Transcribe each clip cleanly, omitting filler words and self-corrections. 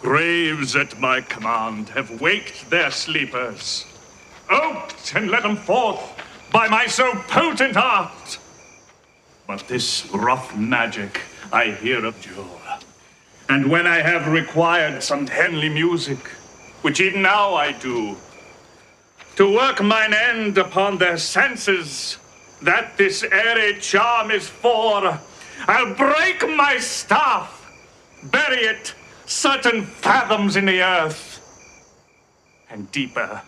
Graves at my command have waked their sleepers, oped and led them forth by my so potent art. But this rough magic I hear abjure, and when I have required some heavenly music, which even now I do, to work mine end upon their senses, that this Eyrie charm is for, I'll break my staff, bury it certain fathoms in the earth, and deeper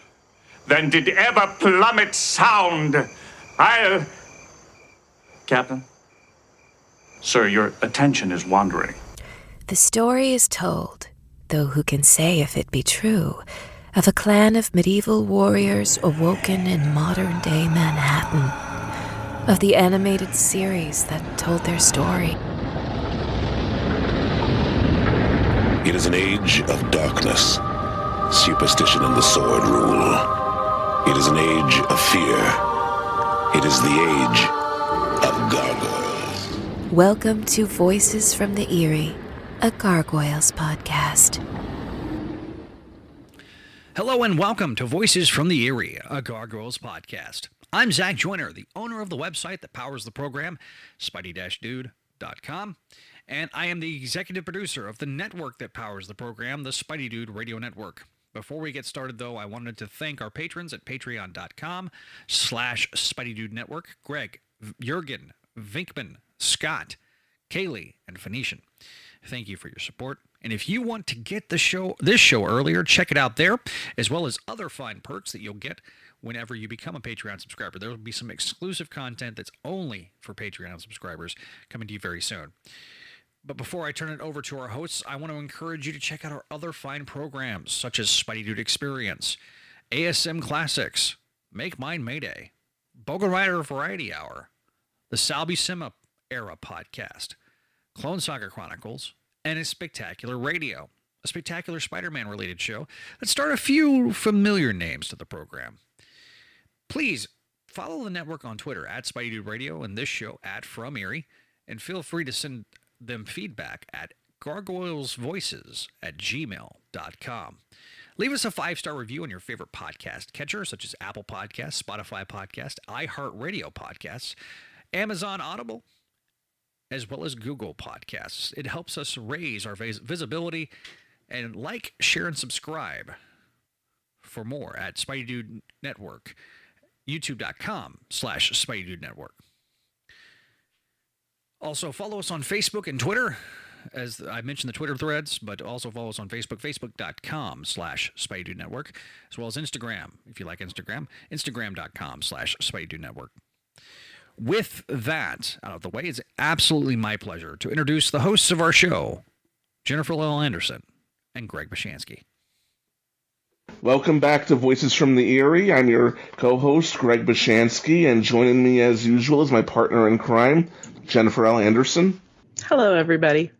than did ever plummet sound, I'll... Captain? Sir, your attention is wandering. The story is told, though who can say if it be true, of a clan of medieval warriors awoken in modern-day Manhattan, of the animated series that told their story. It is an age of darkness. Superstition and the sword rule. It is an age of fear. It is the age of gargoyles. Welcome to Voices from the Eyrie, a Gargoyles podcast. Hello and welcome to Voices from the Eyrie, a Gargoyles podcast. I'm Zach Joyner, the owner of the website that powers the program, spidey-dude.com, and I am the executive producer of the network that powers the program, the Spidey Dude Radio Network. Before we get started, though, I wanted to thank our patrons at patreon.com/SpideyDude Network, Greg, Jurgen, Vinkman, Scott, Kaylee, and Phoenician. Thank you for your support. And if you want to get this show earlier, check it out there, as well as other fine perks that you'll get whenever you become a Patreon subscriber. There will be some exclusive content that's only for Patreon subscribers coming to you very soon. But before I turn it over to our hosts, I want to encourage you to check out our other fine programs, such as Spidey Dude Experience, ASM Classics, Make Mine Mayday, Bogan Rider Variety Hour, the Salby Sima Era Podcast, Clone Saga Chronicles, and a Spectacular Radio, a Spectacular Spider-Man related show that start a few familiar names to the program. Please follow the network on Twitter at Spidey Dude Radio and this show at From Eyrie, and feel free to send them feedback at gargoylesvoices@gmail.com. Leave us a 5-star review on your favorite podcast catcher, such as Apple Podcasts, Spotify Podcasts, iHeartRadio Podcasts, Amazon Audible, as well as Google Podcasts. It helps us raise our visibility, and like, share, and subscribe for more at Spidey Dude Network, youtube.com/Spidey Dude Network. Also, follow us on Facebook and Twitter, as I mentioned the Twitter threads, but also follow us on Facebook, facebook.com/Spidey Dude Network, as well as Instagram, if you like Instagram, instagram.com/Spidey Dude Network. With that out of the way, it's absolutely my pleasure to introduce the hosts of our show, Jennifer L. Anderson and Greg Weisman. Welcome back to Voices from the Eyrie. I'm your co-host, Greg Weisman, and joining me as usual is my partner in crime, Jennifer L. Anderson. Hello, everybody.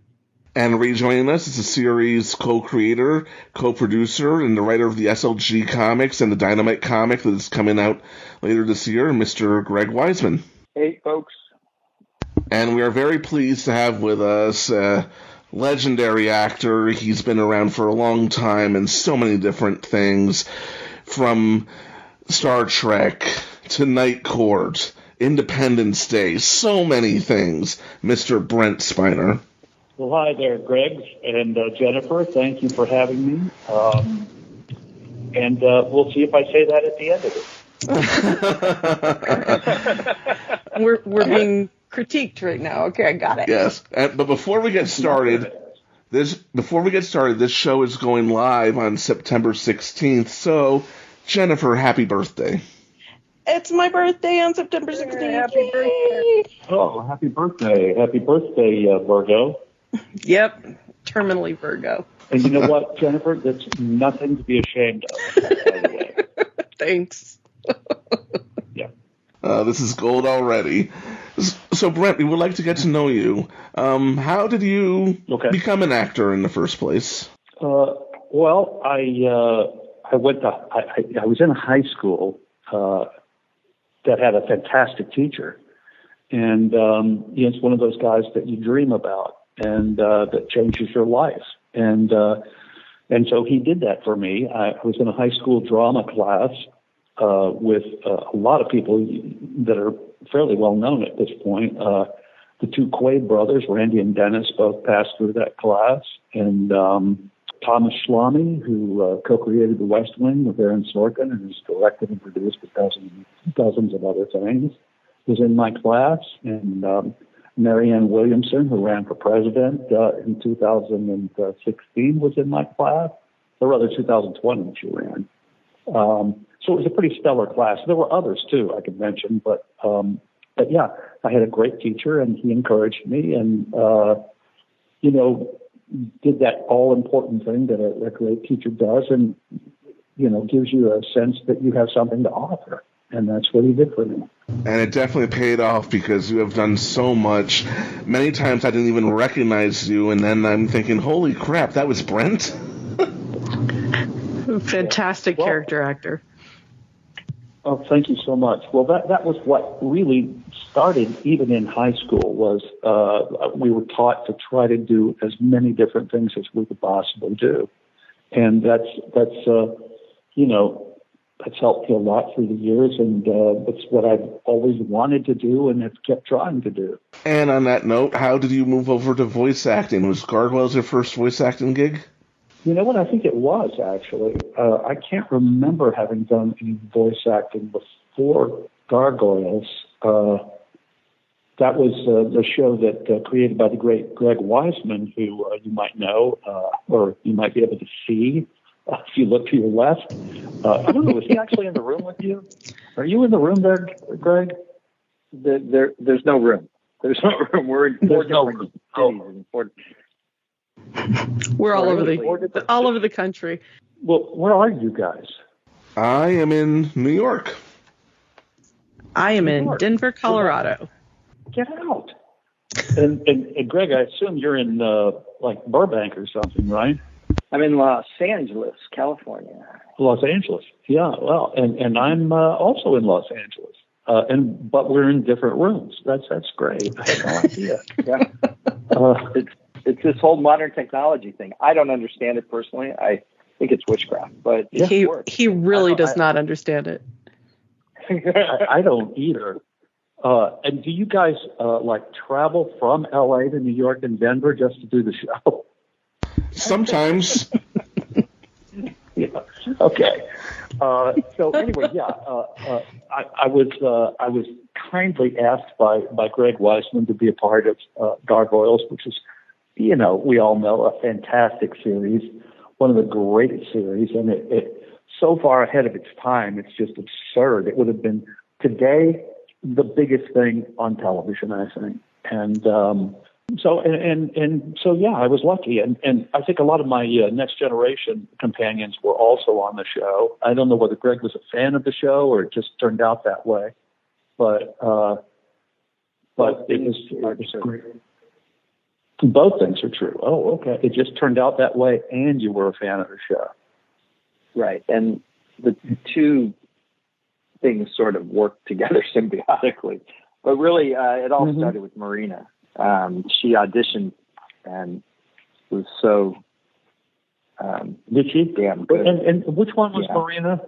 And rejoining us is the series co-creator, co-producer, and the writer of the SLG comics and the Dynamite comic that is coming out later this year, Mr. Greg Weisman. Hey, folks. And we are very pleased to have with us a legendary actor. He's been around for a long time in so many different things, from Star Trek to Night Court, Independence Day, so many things, Mr. Brent Spiner. Well, hi there, Greg and Jennifer. Thank you for having me. And we'll see if I say that at the end of it. We're being critiqued right now. Okay, I got it. Yes, but before we get started, this show is going live on September 16th. So, Jennifer, happy birthday! It's my birthday on September 16th. Happy birthday! Oh, happy birthday! Happy birthday, Virgo. Yep, terminally Virgo. And you know what, Jennifer? That's nothing to be ashamed of, by the way. Thanks. Yeah. This is gold already. So, Brent, we would like to get to know you. How did you become an actor in the first place? Well, I was in a high school that had a fantastic teacher, and it's one of those guys that you dream about and that changes your life. And And so he did that for me. I was in a high school drama class with a lot of people that are fairly well known at this point. The two Quaid brothers, Randy and Dennis, both passed through that class. And Thomas Schlamme, who co-created The West Wing with Aaron Sorkin and has directed and produced dozens of other things, was in my class. And Marianne Williamson, who ran for president in 2016, was in my class, or rather 2020 she ran. So it was a pretty stellar class. There were others too I could mention, but yeah, I had a great teacher, and he encouraged me, and did that all important thing that a great teacher does, and gives you a sense that you have something to offer. And that's what he did for me. And it definitely paid off, because you have done so much. Many times I didn't even recognize you, and then I'm thinking, holy crap, that was Brent? Fantastic character actor. Oh, thank you so much. Well, that was what really started even in high school, was we were taught to try to do as many different things as we could possibly do. And that's helped me a lot through the years, and it's what I've always wanted to do and have kept trying to do. And on that note, how did you move over to voice acting? Was Gargoyles your first voice acting gig? You know what? I think it was, actually. I can't remember having done any voice acting before Gargoyles. That was the show that created by the great Greg Weisman, who you might know, or you might be able to see if you look to your left. I don't know, is he actually in the room with you? Are you in the room there, Greg? There's no room. There's no room. We're in four different cities. We're all over the country. Well, where are you guys? I am in New York. I am in Denver, Colorado. Get out. And Greg, I assume you're in like Burbank or something, right? I'm in Los Angeles, California. Los Angeles, yeah. Well, and I'm also in Los Angeles, but we're in different rooms. That's great. I had no idea. Yeah. It's this whole modern technology thing. I don't understand it personally. I think it's witchcraft, but he really does not understand it. I don't either. And do you guys like travel from LA to New York and Denver just to do the show? Sometimes. Yeah. Okay. So anyway, yeah, I was kindly asked by Greg Weisman to be a part of Gargoyles, which is, we all know, a fantastic series, one of the greatest series, and it so far ahead of its time, it's just absurd. It would have been today the biggest thing on television, I think, and so yeah, I was lucky, and I think a lot of my Next Generation companions were also on the show. I don't know whether Greg was a fan of the show or it just turned out that way, but it was great. Both things are true. Oh, okay. It just turned out that way, and you were a fan of the show, right? And the two things sort of work together symbiotically. But really, it all started with Marina. She auditioned and was so did she? Damn good. And which one was Marina?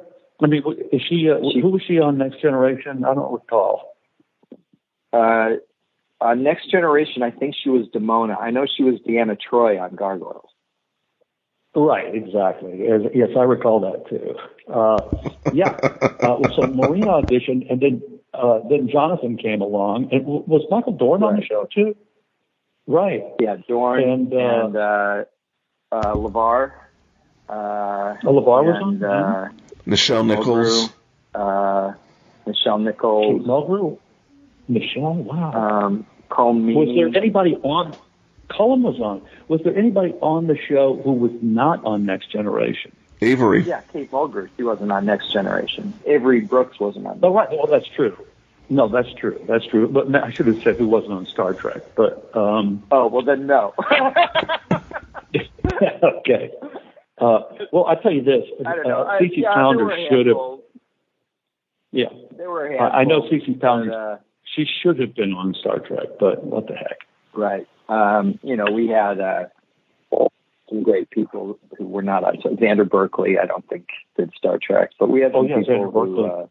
I mean, is she? Who was she on Next Generation? I don't recall. On Next Generation, I think she was Demona. I know she was Deanna Troi on Gargoyles. Right, exactly. Yes, I recall that too. So Marina auditioned, and then Jonathan came along. And was Michael Dorn on the show too? Right. Yeah, Dorn and LeVar. LeVar was on. Nichelle Nichols. Nichelle Nichols. Kate Mulgrew. Michelle. Wow. Colm Meaney. Was there anybody on? Colm was on. Was there anybody on the show who was not on Next Generation? Eyrie. Yeah, Kate Mulgrew. She wasn't on Next Generation. Avery Brooks wasn't on. Oh, right. Well, that's true. No, that's true. That's true. But I should have said who wasn't on Star Trek. But oh, well then no. Okay. Well, I tell you this. I don't know. Cece Pounder should have. Yeah. There were I know Cece Pounder. She should have been on Star Trek, but what the heck? Right. We had some great people who were not on. So Xander Berkeley, I don't think did Star Trek, but we had some people who,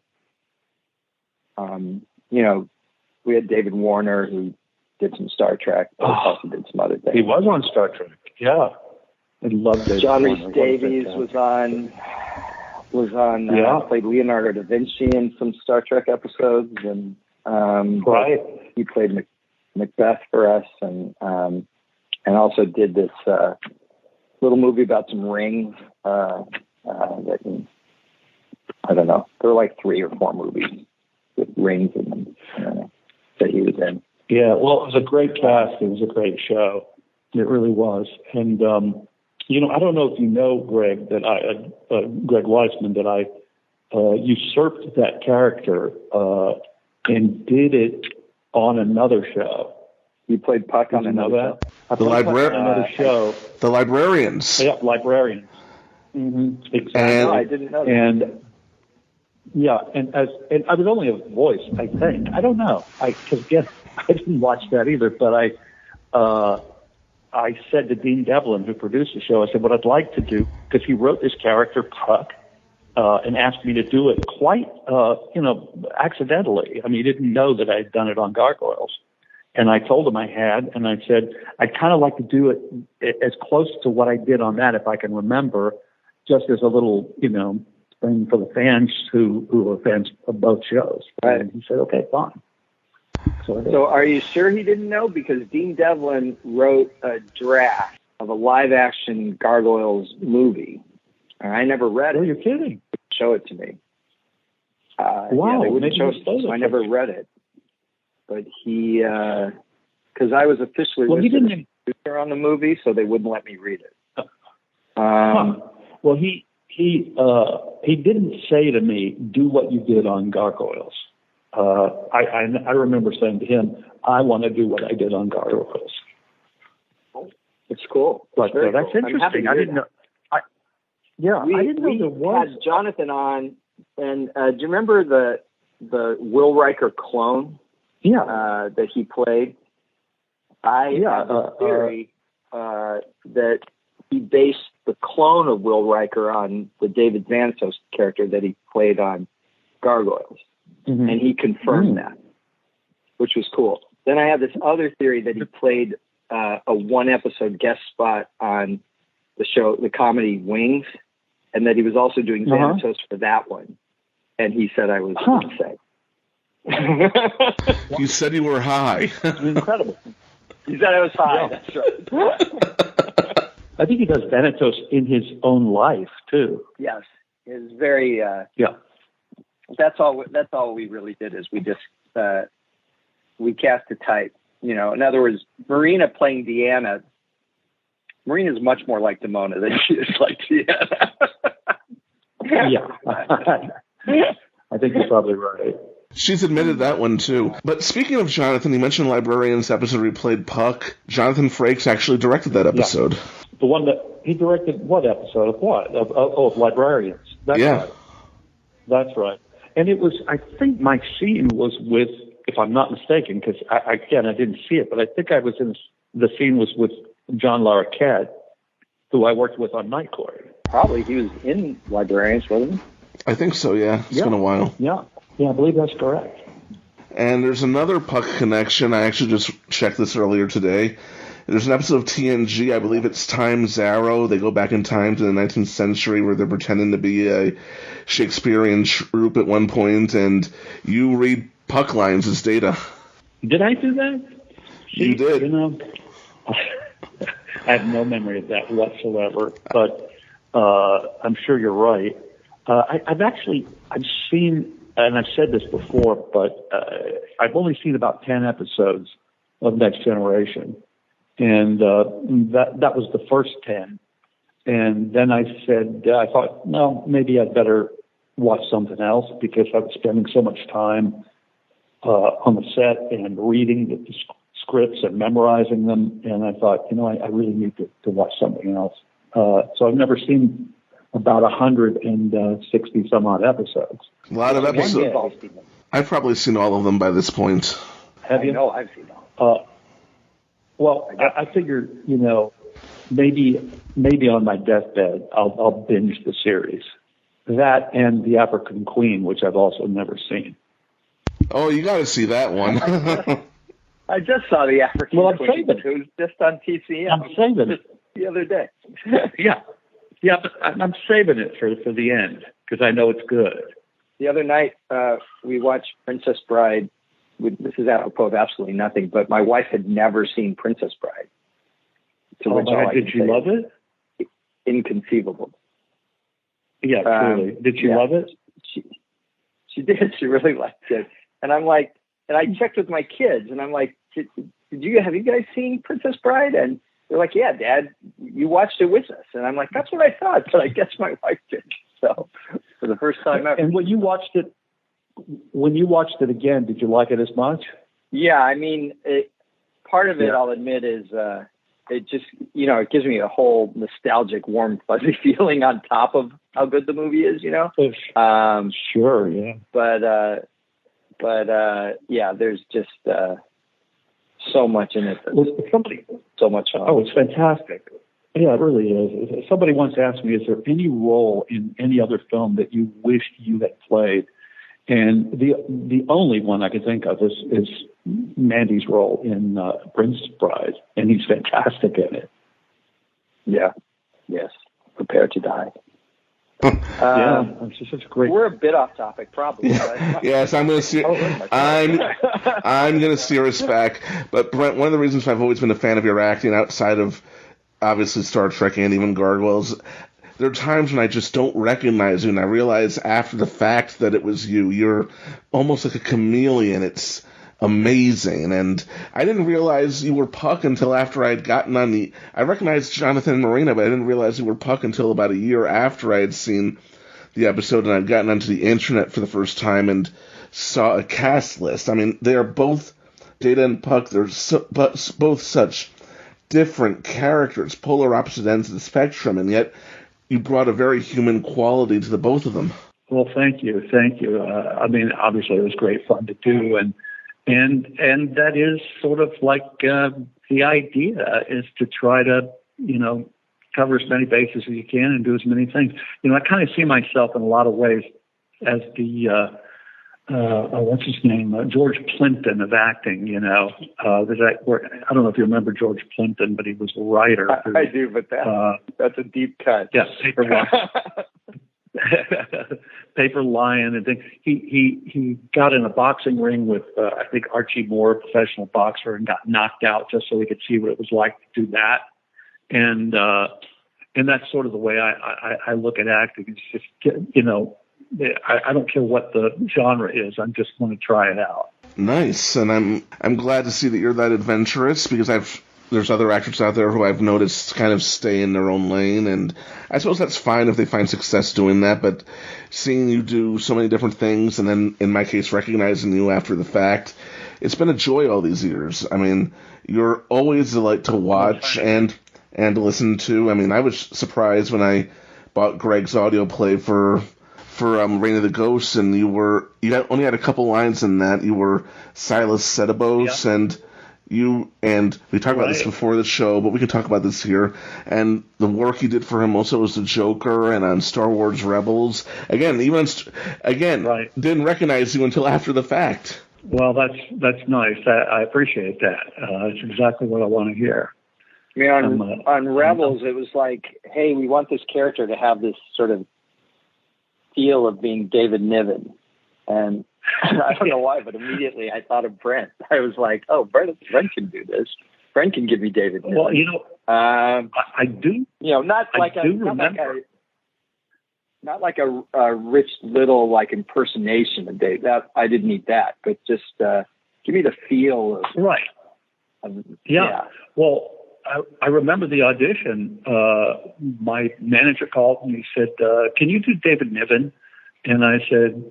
we had David Warner who did some Star Trek, but also did some other things. He was on Star Trek. Yeah, I loved David John Warner. Rhys Davies was on. Played Leonardo da Vinci in some Star Trek episodes, and he played Macbeth for us, and also did this little movie about some rings. I don't know. There were like 3 or 4 movies with rings in them that he was in. Yeah, well, it was a great cast. It was a great show. It really was. And I don't know if you know, Greg, that Greg Weisman, that I usurped that character and did it on another show. You played Puck on another show? On another show. The Librarians. Yeah, Librarians. Mm-hmm. Exactly. And, I didn't know that. And I was only a voice, I think. I don't know. Because again, I didn't watch that either, but I said to Dean Devlin, who produced the show, I said, what I'd like to do, because he wrote this character, Puck, and asked me to do it quite, accidentally. I mean, he didn't know that I'd done it on Gargoyles. And I told him I had, and I said, I'd kind of like to do it as close to what I did on that, if I can remember, just as a little, thing for the fans who are fans of both shows. Right. And he said, okay, fine. So are you sure he didn't know? Because Dean Devlin wrote a draft of a live-action Gargoyles movie. And I never read it. Oh, you're kidding. Show it to me. Wow. Yeah, they wouldn't show it, so I never read it. But he, because I was officially listed on the movie, so they wouldn't let me read it. Well, he didn't say to me, do what you did on Gargoyles. I remember saying to him, I want to do what I did on Gargoyles. It's cool. But that's interesting. I didn't know. I didn't know there was. We had Jonathan on, and do you remember the Will Riker clone? Yeah. That he played. I have a theory that he based the clone of Will Riker on the David Xanatos character that he played on Gargoyles. Mm-hmm. And he confirmed that, which was cool. Then I have this other theory that he played a 1-episode guest spot on the show, the comedy Wings, and that he was also doing Xanatos for that one. And he said I was insane. You said you were high. Incredible. He said I was high. Yeah. That's right. I think he does Thanatos in his own life too. Yes, it's very. Yeah. That's all we really did is we just we cast a type. In other words, Marina playing Deanna. Marina is much more like Demona than she is like Deanna. Yeah. I think you're probably right. She's admitted that one, too. But speaking of Jonathan, you mentioned Librarians episode where he played Puck. Jonathan Frakes actually directed that episode. Yeah. The one that he directed, what episode of what? Of Librarians. That's right. That's right. And it was, I think my scene was with, if I'm not mistaken, because I didn't see it, but I think the scene was with John Larroquette, who I worked with on Night Court. Probably. He was in Librarians, wasn't he? I think so, yeah. It's been a while. Yeah, I believe that's correct. And there's another Puck connection. I actually just checked this earlier today. There's an episode of TNG, I believe it's Time Zarrow. They go back in time to the 19th century where they're pretending to be a Shakespearean troupe at one point, and you read Puck lines as Data. Did I do that? You did. I have no memory of that whatsoever, but I'm sure you're right. I've seen, and I've said this before, but I've only seen about 10 episodes of Next Generation. And that was the first 10. And then I thought, no, maybe I'd better watch something else because I was spending so much time on the set and reading the scripts and memorizing them. And I thought, I really need to watch something else. So I've never seen about 160 some odd episodes. A lot of episodes. I've probably seen all of them by this point. Have you? No, I've seen them. Well, I figured, maybe on my deathbed, I'll binge the series. That and The African Queen, which I've also never seen. Oh, you got to see that one. I just saw The African Well, I'm Queen. saving it. It was just on TCM. I'm saving it. The other day. Yeah, but I'm saving it for the end because I know it's good. The other night, we watched Princess Bride. This is apropos of absolutely nothing, but my wife had never seen Princess Bride. Did she love it? Inconceivable. Yeah, truly. Did she love it? She did. She really liked it. And I'm like, and I checked with my kids, and I'm like, have you guys seen Princess Bride? And they're like, yeah, Dad, you watched it with us. And I'm like, that's what I thought, but I guess my wife did. So for the first time ever. And when you watched it again, did you like it as much? Yeah, I mean, part of it, I'll admit, is it just, it gives me a whole nostalgic, warm, fuzzy feeling on top of how good the movie is, Sure, yeah. But yeah, there's just so much in it. So much fun. Oh, it's fantastic. Yeah, it really is. Somebody once asked me, is there any role in any other film that you wished you had played? And the only one I can think of is Mandy's role in Princess Bride, and he's fantastic in it. Yeah. Yes. Prepare to die. Yeah, it's such a great. We're a bit off topic, probably. Right? Yes, I'm going to I'm going to steer us back. But Brent, one of the reasons I've always been a fan of your acting, outside of obviously Star Trek and even Gargoyles, there are times when I just don't recognize you, and I realize after the fact that it was you. You're almost like a chameleon. It's amazing, and I didn't realize you were Puck until after I had gotten on the... I recognized Jonathan and Marina, but I didn't realize you were Puck until about a year after I had seen the episode and I'd gotten onto the internet for the first time and saw a cast list. I mean, they are both, Data and Puck, they're both such different characters, polar opposite ends of the spectrum, and yet you brought a very human quality to the both of them. Well, thank you. I mean, obviously it was great fun to do, and that is sort of like the idea is to try to, cover as many bases as you can and do as many things. I kind of see myself in a lot of ways as the, what's his name? George Plimpton of acting, I don't know if you remember George Plimpton, but he was a writer. I do, but that's a deep cut. Yes. Paper Lion and things. He got in a boxing ring with I think Archie Moore, a professional boxer, and got knocked out just so he could see what it was like to do that. And that's sort of the way I look at acting. It's just I don't care what the genre is. I'm just going to try it out. Nice, and I'm glad to see that you're that adventurous, because there's other actors out there who I've noticed kind of stay in their own lane, and I suppose that's fine if they find success doing that, but seeing you do so many different things, and then, in my case, recognizing you after the fact, it's been a joy all these years. I mean, you're always a delight to watch and to listen to. I mean, I was surprised when I bought Greg's audio play for Reign of the Ghosts, and you only had a couple lines in that. You were Silas Setebos, and we talked about this before the show, but we can talk about this here. And the work you did for him also was the Joker and on Star Wars Rebels. Didn't recognize you until after the fact. Well, that's nice. I appreciate that. It's exactly what I want to hear. I mean, on Rebels, it was like, hey, we want this character to have this sort of feel of being David Niven. And I don't know why, but immediately I thought of Brent. I was like, oh, Brent can do this. Brent can give me David Niven. Well, I do. Not like a rich little like impersonation of Dave. That I didn't need that, but just give me the feel of right. Yeah. Well, I remember the audition. My manager called and he said, "Can you do David Niven?" And I said,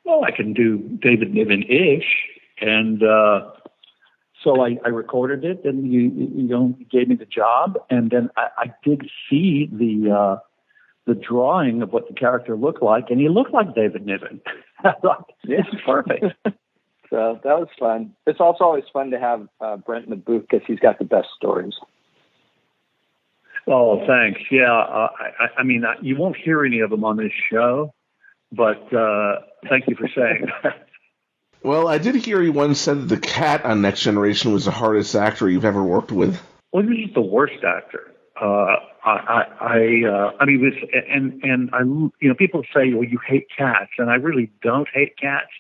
"Well, I can do David Niven-ish." And so I recorded it, and he gave me the job. And then I did see the drawing of what the character looked like, and he looked like David Niven. I thought, this is perfect. So that was fun. It's also always fun to have Brent in the booth because he's got the best stories. Oh, thanks. Yeah, I mean, you won't hear any of them on this show, but thank you for saying that. Well, I did hear you once said that the cat on Next Generation was the hardest actor you've ever worked with. Well, he was the worst actor. I mean, this, and I, people say, well, you hate cats, and I really don't hate cats,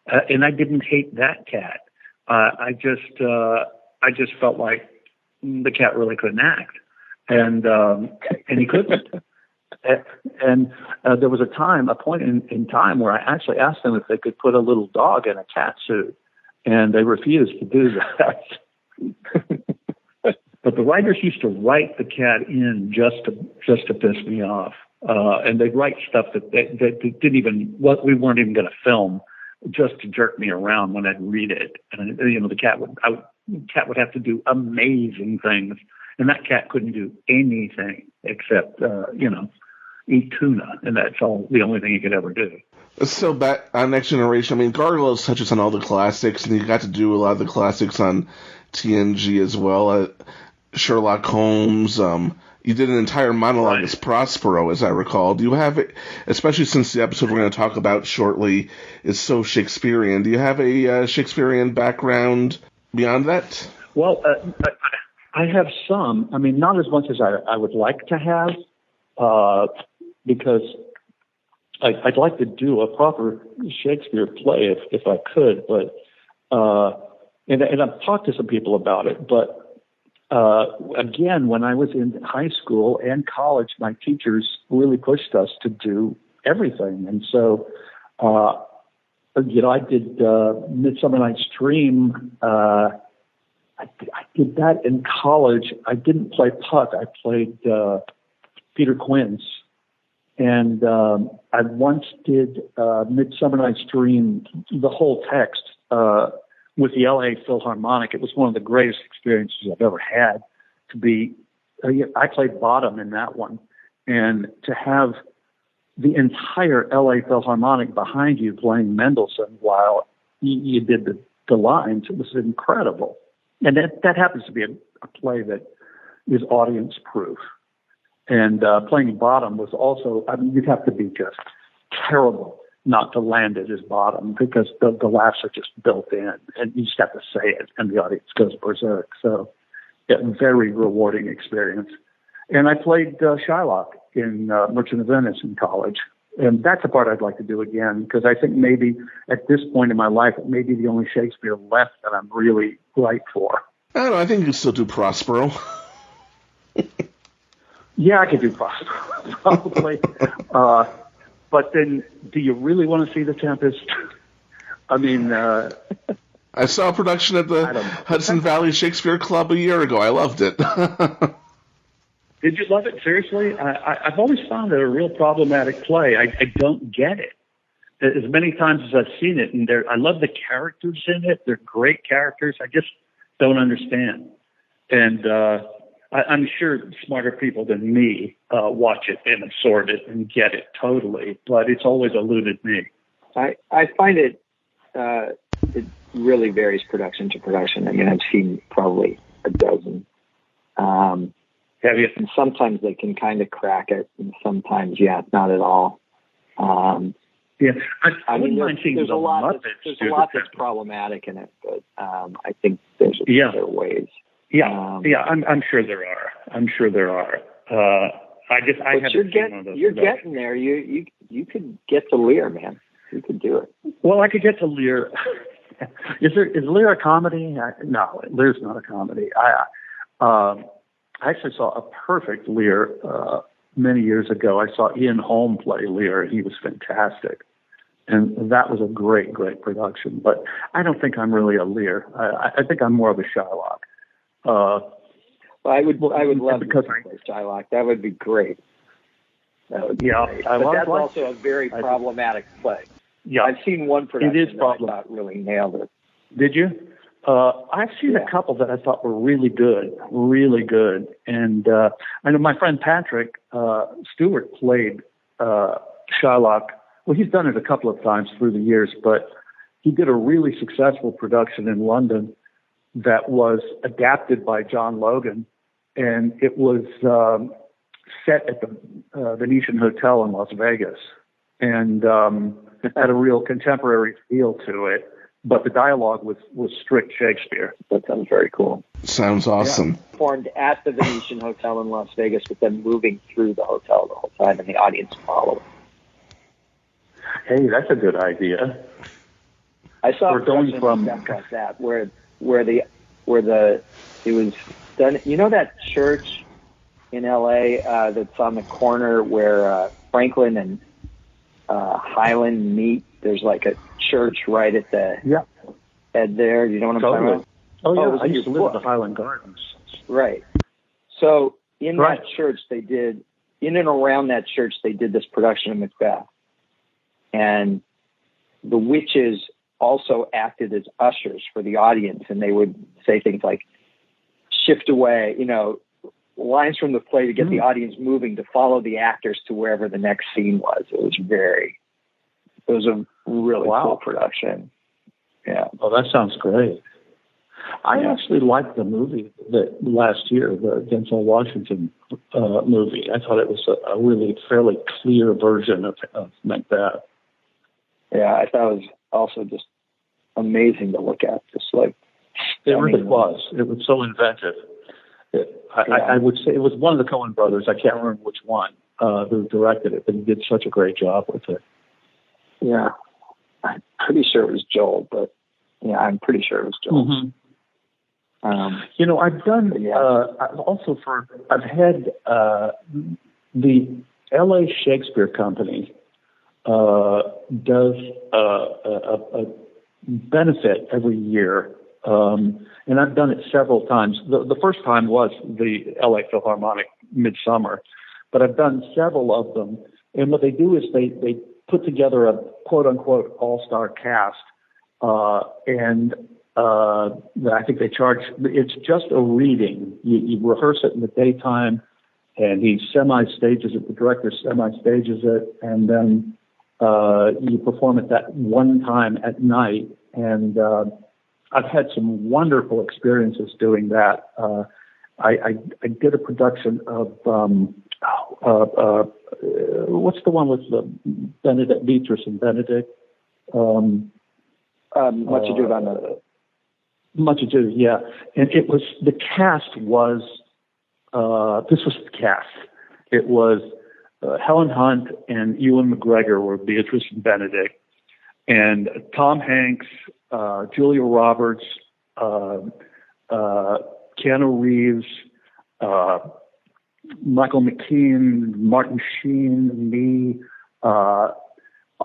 and I didn't hate that cat. I just felt like the cat really couldn't act, and he couldn't. And there was a point in time where I actually asked them if they could put a little dog in a cat suit, and they refused to do that. But the writers used to write the cat in just to piss me off, and they'd write stuff that didn't even we weren't even going to film, just to jerk me around when I'd read it. And the cat would have to do amazing things, and that cat couldn't do anything except eat tuna, and that's the only thing he could ever do. So back on Next Generation, I mean, Gargoyles touches on all the classics, and you got to do a lot of the classics on TNG as well. Sherlock Holmes. You did an entire monologue as Prospero, as I recall. Do you have it, especially since the episode we're going to talk about shortly is so Shakespearean, do you have a Shakespearean background beyond that? Well, I have some. I mean, not as much as I would like to have, because I'd like to do a proper Shakespeare play if I could, but and I've talked to some people about it, but again, when I was in high school and college, my teachers really pushed us to do everything. And so, I did Midsummer Night's Dream. I did that in college. I didn't play Puck. I played Peter Quince. And I once did Midsummer Night's Dream, the whole text, with the LA Philharmonic. It was one of the greatest experiences I've ever had I played Bottom in that one. And to have the entire LA Philharmonic behind you playing Mendelssohn while you did the lines, it was incredible. And that happens to be a play that is audience proof. And playing Bottom was also, I mean, you'd have to be just terrible not to land it as Bottom, because the laughs are just built in, and you just have to say it, and the audience goes berserk. So, yeah, very rewarding experience. And I played Shylock in Merchant of Venice in college, and that's a part I'd like to do again, because I think maybe at this point in my life, it may be the only Shakespeare left that I'm really right for. I don't know, I think you can still do Prospero. Yeah, I could do Prospero, probably. But then, do you really want to see The Tempest? I mean... I saw a production at the Hudson Valley Shakespeare Club a year ago. I loved it. Did you love it? Seriously? I've always found it a real problematic play. I don't get it. As many times as I've seen it, and I love the characters in it. They're great characters. I just don't understand. And I'm sure smarter people than me watch it and absorb it and get it totally, but it's always eluded me. I find it really varies production to production. I mean, I've seen probably a dozen. Have you? And sometimes they can kind of crack it, and sometimes, not at all. Yeah, I wouldn't mind seeing there's a lot that's problematic in it, but I think there's other ways. Yeah, I'm sure there are. You're getting there. You could get to Lear, man. You could do it. Well, I could get to Lear. Is Lear a comedy? No, Lear's not a comedy. I actually saw a perfect Lear many years ago. I saw Ian Holm play Lear, and he was fantastic. And that was a great, great production. But I don't think I'm really a Lear. I think I'm more of a Shylock. I would love to play Shylock. That would be great. That would be great. But that's also a very problematic play. Yeah, I've seen one production it is that I thought really nailed it. Did you? I've seen a couple that I thought were really good. And I know my friend Patrick Stewart played Shylock. Well, he's done it a couple of times through the years, but he did a really successful production in London that was adapted by John Logan and it was set at the Venetian Hotel in Las Vegas, and had a real contemporary feel to it. But the dialogue was strict Shakespeare. That sounds very cool. Sounds awesome. Yeah. Formed at the Venetian Hotel in Las Vegas, but then moving through the hotel the whole time, and the audience following. Hey, that's a good idea. I saw We're going from stuff like that where it was done. You know that church in L.A. That's on the corner where Franklin and Highland meet? There's like a church right at the head there. You know what I'm talking about? Oh yeah, I used to live at the Highland Gardens. Right. So in that church, in and around that church, they did this production of Macbeth. And the witches also acted as ushers for the audience, and they would say things like, shift away, lines from the play to get the audience moving to follow the actors to wherever the next scene was. It was a really cool production. Yeah. Oh, that sounds great. I actually liked the movie that last year, the Denzel Washington movie. I thought it was a really fairly clear version of Macbeth. Yeah, I thought it was also just amazing to look at. Just like it really was. It was so inventive. I would say it was one of the Coen brothers. I can't remember which one who directed it, but he did such a great job with it. Yeah, I'm pretty sure it was Joel, but I'm pretty sure it was Joel. Mm-hmm. I've done I've had the L.A. Shakespeare Company does a benefit every year, and I've done it several times. The first time was the L.A. Philharmonic Midsummer, but I've done several of them. And what they do is they put together a quote-unquote all-star cast, and I think they charge, it's just a reading. You rehearse it in the daytime, and he semi-stages it, the director semi-stages it, and then you perform it that one time at night. And I've had some wonderful experiences doing that. I did a production of what's the one with the Benedict, Beatrice and Benedict? Much Ado About Nothing. Much Ado, yeah. And it was, the cast was, this was the cast. It was Helen Hunt and Ewan McGregor were Beatrice and Benedict, and Tom Hanks, Julia Roberts, Keanu Reeves, Michael McKean, Martin Sheen, me.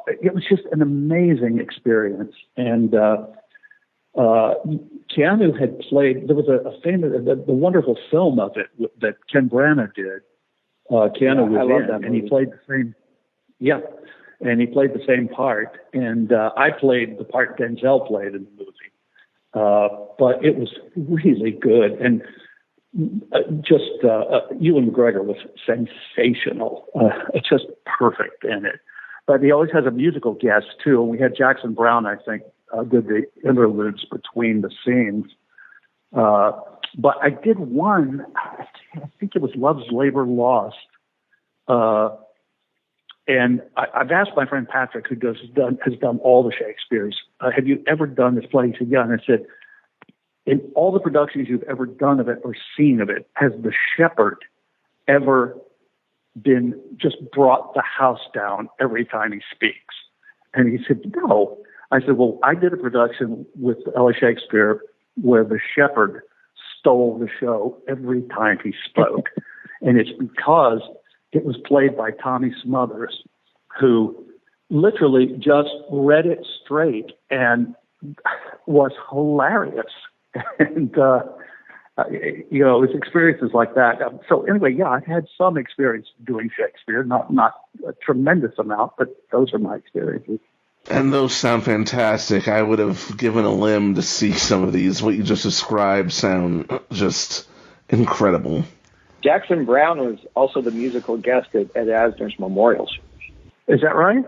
It was just an amazing experience. And Keanu had played, there was a famous, the wonderful film of it that Ken Branagh did. Keanu was in, and he played the same, and he played the same part. And I played the part Denzel played in the movie. But it was really good. And Ewan McGregor was sensational. Just perfect in it. But he always has a musical guest, too. And we had Jackson Browne, I think, did the interludes between the scenes. But I did one, I think it was Love's Labor Lost. And I've asked my friend Patrick, who has done all the Shakespeares, have you ever done this play? He said, yeah. And I said, in all the productions you've ever done of it or seen of it, has the shepherd ever been just brought the house down every time he speaks? And he said, no. I said, well, I did a production with L.A. Shakespeare where the shepherd stole the show every time he spoke. And it's because it was played by Tommy Smothers, who literally just read it straight and was hilarious. And, it was experiences like that. So anyway, I've had some experience doing Shakespeare, not a tremendous amount, but those are my experiences. And those sound fantastic. I would have given a limb to see some of these. What you just described sound just incredible. Jackson Browne was also the musical guest at Asner's memorial service. Is that right?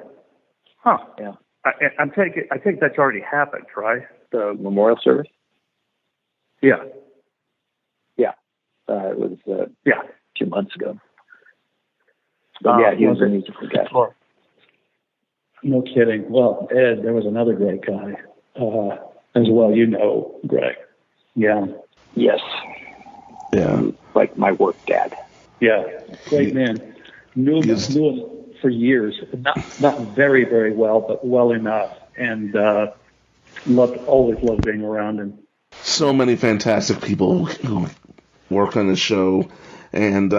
Huh. Yeah. I think that's already happened, right? The memorial service? Yeah. Yeah. It was Yeah. 2 months ago. But yeah, he was a it? musical guest. Sure. No kidding. Well, Ed, there was another great guy as well. You know, Greg. Yeah. Yes. Yeah. Like my work dad. Yeah. Great man. Knew him for years. Not very, very well, but well enough. And always loved being around him. So many fantastic people who work on the show. And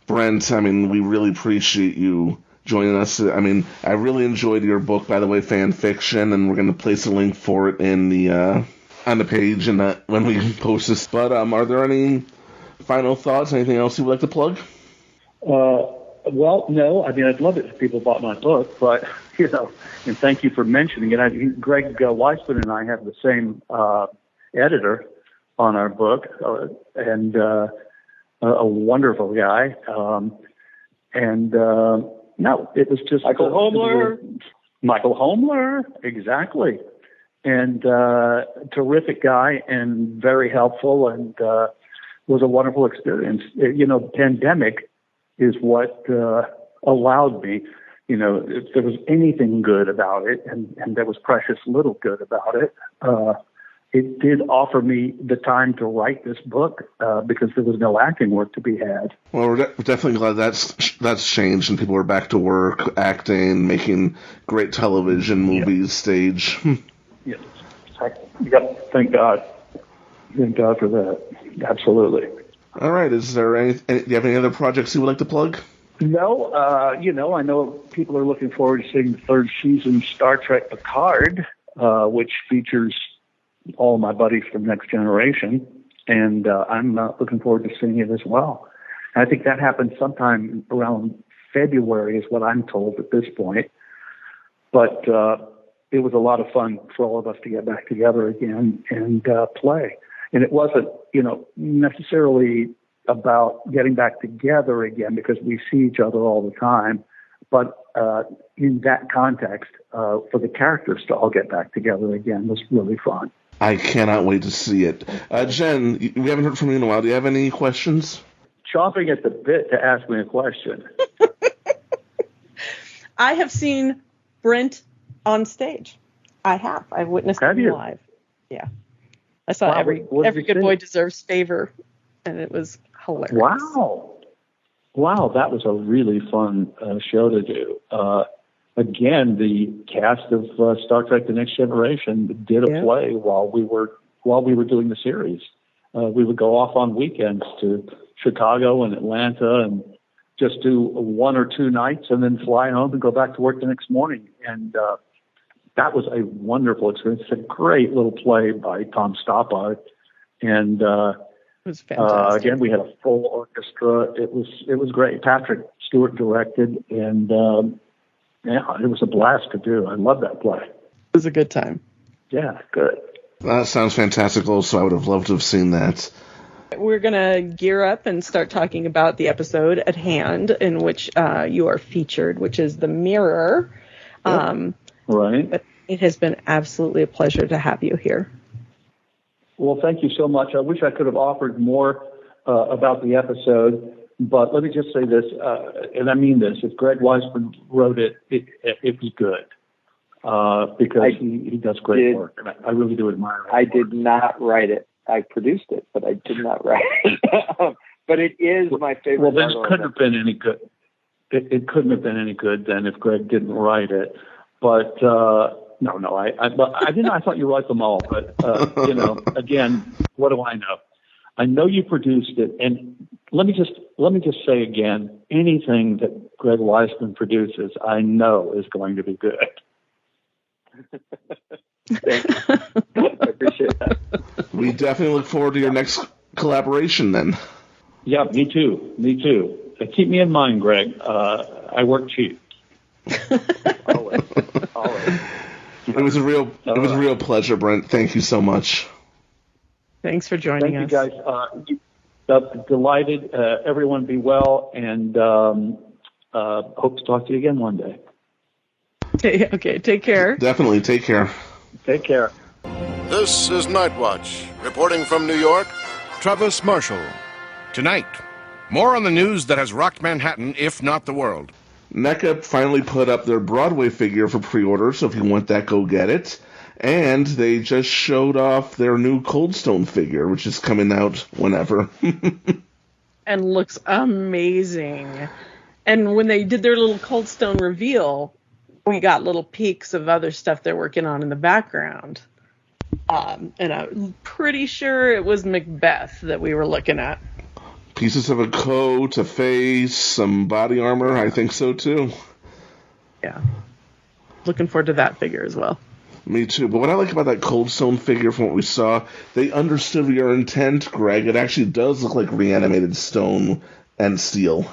Brent, I mean, we really appreciate you joining us. I mean, I really enjoyed your book, by the way, Fan Fiction, and we're going to place a link for it in the on the page and when we post this. But are there any final thoughts? Anything else you would like to plug? Well, no. I mean, I'd love it if people bought my book, but, and thank you for mentioning it. Greg Weisman and I have the same editor on our book, and a wonderful guy. No, it was just Michael Homler. Michael Homler, exactly. And terrific guy and very helpful, and was a wonderful experience. Pandemic is what allowed me, if there was anything good about it, and there was precious little good about it, it did offer me the time to write this book because there was no acting work to be had. Well, we're definitely glad that's changed and people are back to work, acting, making great television, movies, stage. Yes. Yep. Thank God. Thank God for that. Absolutely. All right. Is there do you have any other projects you would like to plug? No. I know people are looking forward to seeing the third season Star Trek Picard, which features all my buddies from Next Generation, and I'm looking forward to seeing it as well. And I think that happens sometime around February is what I'm told at this point. But it was a lot of fun for all of us to get back together again and play. And it wasn't, necessarily about getting back together again because we see each other all the time, but in that context, for the characters to all get back together again was really fun. I cannot wait to see it. Jen, we haven't heard from you in a while. Do you have any questions? Chomping at the bit to ask me a question. I have seen Brent on stage. I have. I've witnessed him live. Yeah. I saw Every Good Boy Deserves Favor, and it was hilarious. Wow, that was a really fun show to do. Again, the cast of Star Trek: The Next Generation did a play while we were doing the series. We would go off on weekends to Chicago and Atlanta and just do 1 or 2 nights and then fly home and go back to work the next morning. And that was a wonderful experience. It's a great little play by Tom Stoppard. And it was fantastic. again, we had a full orchestra. It was great. Patrick Stewart directed, and it was a blast to do. I love that play. It was a good time. Yeah, good. That sounds fantastic also. I would have loved to have seen that. We're going to gear up and start talking about the episode at hand in which you are featured, which is The Mirror. Right. But it has been absolutely a pleasure to have you here. Well, thank you so much. I wish I could have offered more about the episode, but let me just say this, and I mean this. If Greg Weisman wrote it, it was good because he does great work, and I really do admire it. I did not write it. I produced it, but I did not write it. But it is my favorite. Well, this couldn't have been any good. It couldn't have been any good then if Greg didn't write it. But no, I didn't. I thought you wrote them all. But again, what do I know? I know you produced it, and let me just say again, anything that Greg Weisman produces, I know is going to be good. Thank you. I appreciate that. We definitely look forward to your next collaboration then. Yeah, me too. Keep me in mind, Greg. I work cheap. Always. It was a real pleasure, Brent. Thank you so much. Thanks for joining us. Thank you, guys. Delighted. Everyone be well, and hope to talk to you again one day. Okay, take care. Definitely, take care. Take care. This is Night Watch, reporting from New York, Travis Marshall. Tonight, more on the news that has rocked Manhattan, if not the world. NECA finally put up their Broadway figure for pre-order, so if you want that, go get it. And they just showed off their new Cold Stone figure, which is coming out whenever. And looks amazing. And when they did their little Cold Stone reveal, we got little peeks of other stuff they're working on in the background. And I'm pretty sure it was Macbeth that we were looking at. Pieces of a coat, a face, some body armor. I think so, too. Yeah. Looking forward to that figure as well. Me too. But what I like about that Cold Stone figure from what we saw, they understood your intent, Greg. It actually does look like reanimated stone and steel.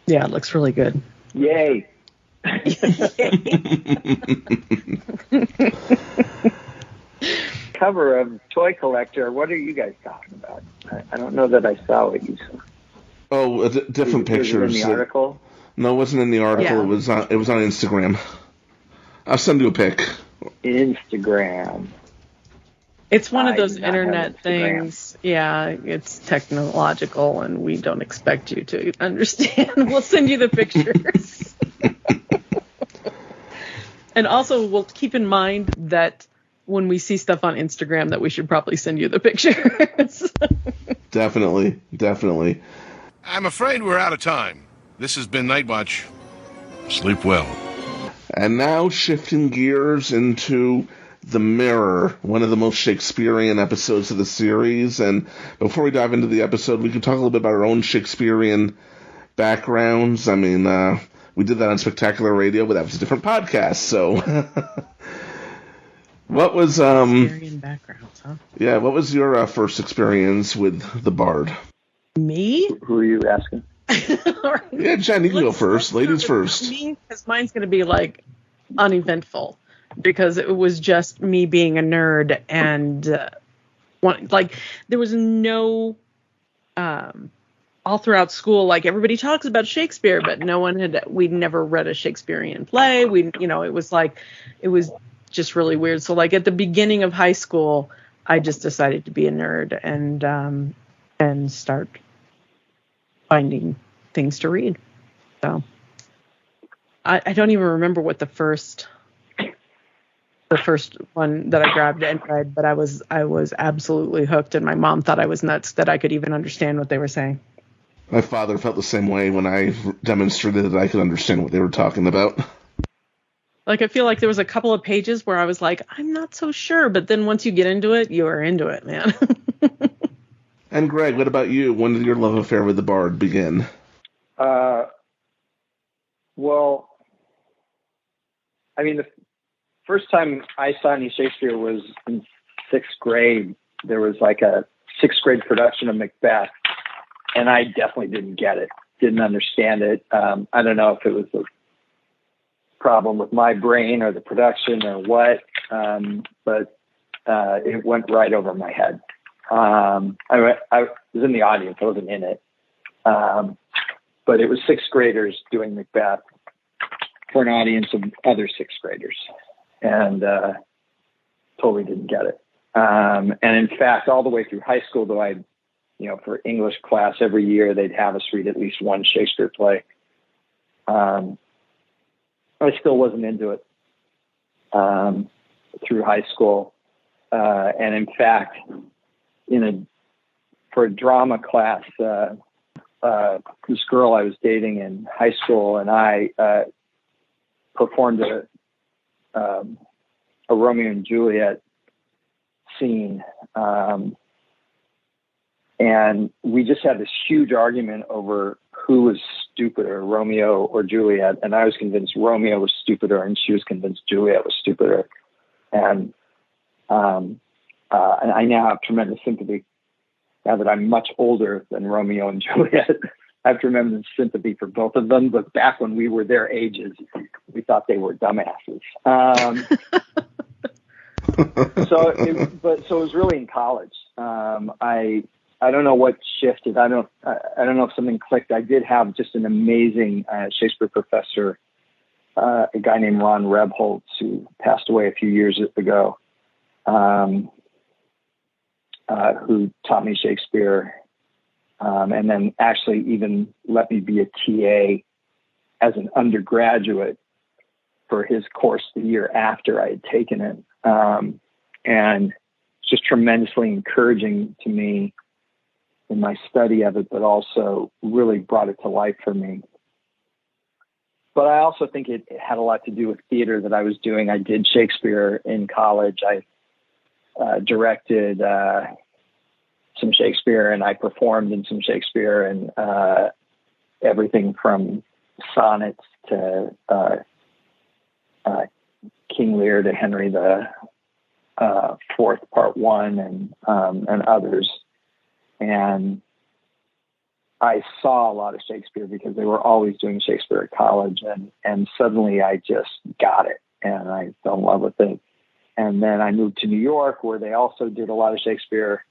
Yeah, it looks really good. Yay. Cover of Toy Collector. What are you guys talking about? I don't know that I saw what you saw. Oh, different pictures. Was it in the article? No, it wasn't in the article. Yeah. It was on Instagram. I'll send you a pic. Instagram. It's one of I those do not have internet Instagram. things. Yeah, it's technological, and we don't expect you to understand. We'll send you the pictures. And also, we'll keep in mind that when we see stuff on Instagram, that we should probably send you the pictures. Definitely. I'm afraid we're out of time. This has been Night Watch. Sleep well. And now shifting gears into The Mirror, one of the most Shakespearean episodes of the series. And before we dive into the episode, we can talk a little bit about our own Shakespearean backgrounds. I mean, we did that on Spectacular Radio, but that was a different podcast. So, what was Shakespearean backgrounds, huh? Yeah, what was your first experience with the Bard? Me? Who are you asking? Yeah, Jen, you can go first. Ladies first. Me, because mine's going to be like uneventful, because it was just me being a nerd, and there was no all throughout school, like, everybody talks about Shakespeare, but we'd never read a Shakespearean play. It was just really weird. So, like, at the beginning of high school, I just decided to be a nerd and start finding things to read. So I don't even remember what the first one that I grabbed and read, but I was absolutely hooked, and my mom thought I was nuts that I could even understand what they were saying. My father felt the same way when I demonstrated that I could understand what they were talking about. Like, I feel like there was a couple of pages where I was like, I'm not so sure, but then once you get into it, you are into it, man. And Greg, what about you? When did your love affair with the Bard begin? Well, I mean, the first time I saw any Shakespeare was in 6th grade. There was like a 6th grade production of Macbeth, and I definitely didn't get it, didn't understand it. I don't know if it was a problem with my brain or the production or what, but it went right over my head. I was in the audience, I wasn't in it. But it was 6th graders doing Macbeth for an audience of other 6th graders, and totally didn't get it. And in fact, all the way through high school, though, for English class every year, they'd have us read at least one Shakespeare play. I still wasn't into it through high school. And in fact, for a drama class, this girl I was dating in high school and I performed a Romeo and Juliet scene. And we just had this huge argument over who was stupider, Romeo or Juliet. And I was convinced Romeo was stupider, and she was convinced Juliet was stupider. And I now have tremendous sympathy, now that I'm much older than Romeo and Juliet. I have tremendous sympathy for both of them. But back when we were their ages, we thought they were dumbasses. So it was really in college. I don't know what shifted. I don't know if something clicked. I did have just an amazing Shakespeare professor, a guy named Ron Rebholz, who passed away a few years ago, who taught me Shakespeare and then actually even let me be a TA as an undergraduate for his course the year after I had taken it. And just tremendously encouraging to me in my study of it, but also really brought it to life for me. But I also think it had a lot to do with theater that I was doing. I did Shakespeare in college. I directed some Shakespeare, and I performed in some Shakespeare, and everything from sonnets to King Lear to Henry the Fourth, Part 1, and others. And I saw a lot of Shakespeare because they were always doing Shakespeare at college, and suddenly I just got it, and I fell in love with it. And then I moved to New York, where they also did a lot of Shakespeare,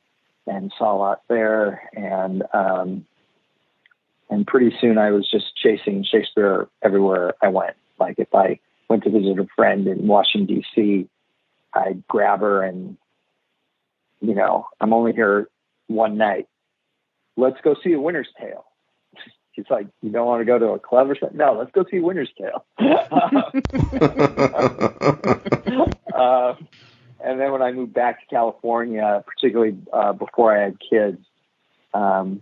and saw a lot there. And pretty soon I was just chasing Shakespeare everywhere I went. Like if I went to visit a friend in Washington, D.C., I'd grab her and, I'm only here one night. Let's go see A Winter's Tale. She's like, you don't want to go to a club or something? No, let's go see Winter's Tale. And then when I moved back to California, particularly before I had kids, I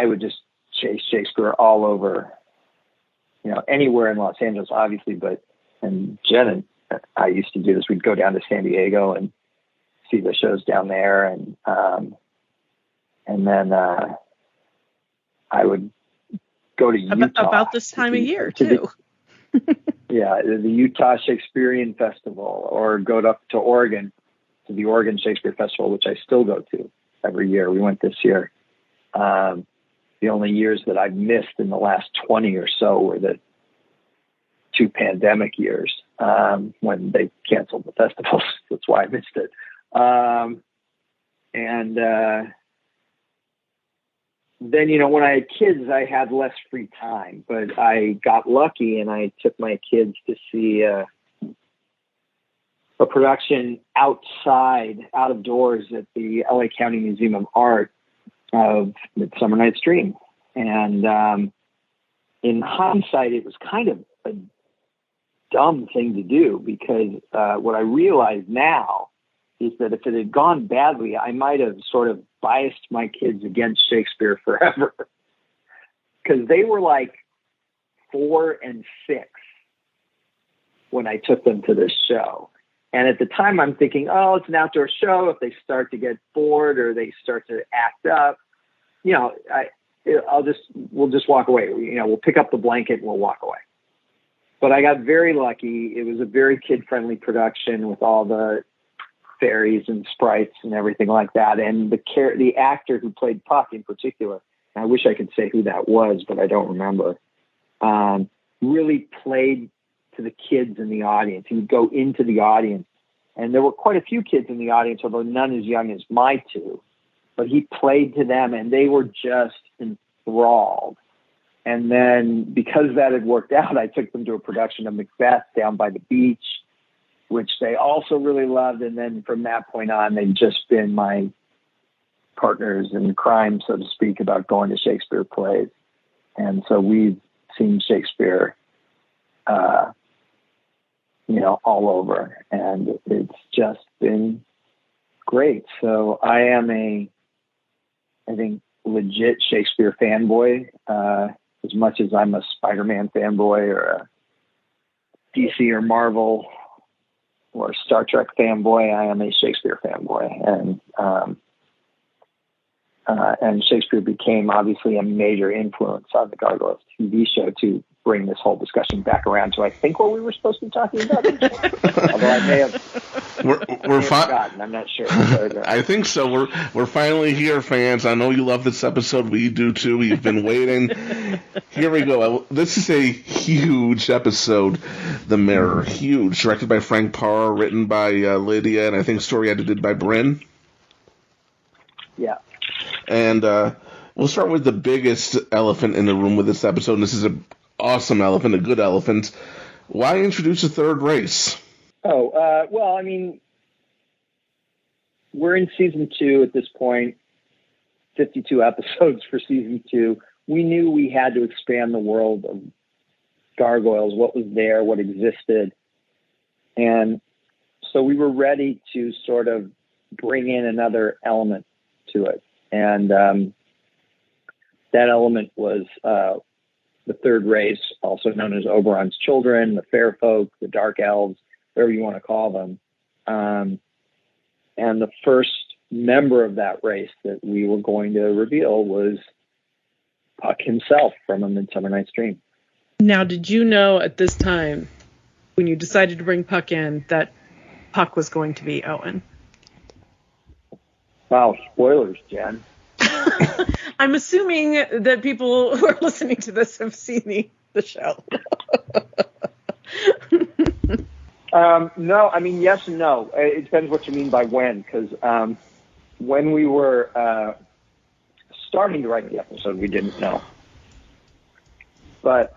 would just chase Shakespeare all over, anywhere in Los Angeles, obviously, and Jen and I used to do this. We'd go down to San Diego and see the shows down there. And then I would go to Utah. About this time of year, too. The Utah Shakespearean Festival, or go up to Oregon to the Oregon Shakespeare Festival, which I still go to every year. We went this year. The only years that I've missed in the last 20 or so were the 2 pandemic years when they canceled the festivals. That's why I missed it. Then, when I had kids, I had less free time, but I got lucky and I took my kids to see a production out of doors at the LA County Museum of Art of Midsummer Night's Dream. And in hindsight, it was kind of a dumb thing to do, because what I realize now is that if it had gone badly, I might have sort of biased my kids against Shakespeare forever, because they were like 4 and 6 when I took them to this show. And at the time I'm thinking, oh, it's an outdoor show. If they start to get bored or they start to act up, we'll just walk away. We'll pick up the blanket and we'll walk away. But I got very lucky. It was a very kid-friendly production with all the fairies and sprites and everything like that. And the actor who played Puck in particular, I wish I could say who that was, but I don't remember, really played to the kids in the audience. He would go into the audience, and there were quite a few kids in the audience, although none as young as my 2, but he played to them and they were just enthralled. And then because that had worked out, I took them to a production of Macbeth down by the beach, which they also really loved. And then from that point on, they've just been my partners in crime, so to speak, about going to Shakespeare plays. And so we've seen Shakespeare, all over, and it's just been great. So I am I think, legit Shakespeare fanboy, as much as I'm a Spider-Man fanboy or a DC or Marvel or Star Trek fanboy. I am a Shakespeare fanboy, and Shakespeare became obviously a major influence on the Gargoyles TV show to bring this whole discussion back around to, I think, what we were supposed to be talking about. Although I may have, we're forgotten. I'm not sure. I think so. We're finally here, fans. I know you love this episode. We do too. We've been waiting. Here we go. This is a huge episode, The Mirror. Huge. Directed by Frank Parr, written by Lydia, and I think story edited by Bryn. Yeah. And we'll start with the biggest elephant in the room with this episode. And this is an awesome elephant, a good elephant. Why introduce a third race? Well, I mean, we're in season 2 at this point. 52 episodes for season 2. We knew we had to expand the world of gargoyles, what was there, what existed. And so we were ready to sort of bring in another element to it. And that element was the third race, also known as Oberon's children, the fair folk, the dark elves, whatever you want to call them. And the first member of that race that we were going to reveal was Puck himself from A Midsummer Night's Dream. Now, did you know at this time, when you decided to bring Puck in, that Puck was going to be Owen? Wow, spoilers, Jen. I'm assuming that people who are listening to this have seen the show. No, I mean, yes and no. It depends what you mean by when, because when we were starting to write the episode, we didn't know. But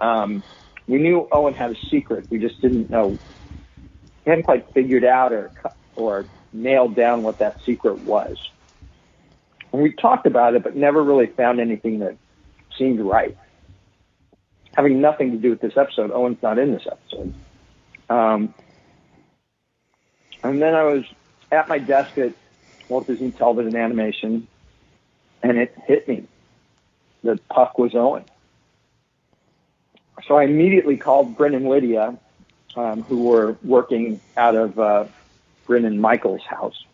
we knew Owen had a secret. We just didn't know. We hadn't quite figured out or nailed down what that secret was. And we talked about it, but never really found anything that seemed right. Having nothing to do with this episode, Owen's not in this episode. And then I was at my desk at Walt Disney Television Animation, and it hit me that Puck was Owen. So I immediately called Bryn and Lydia, who were working out of Bryn and Michael's house,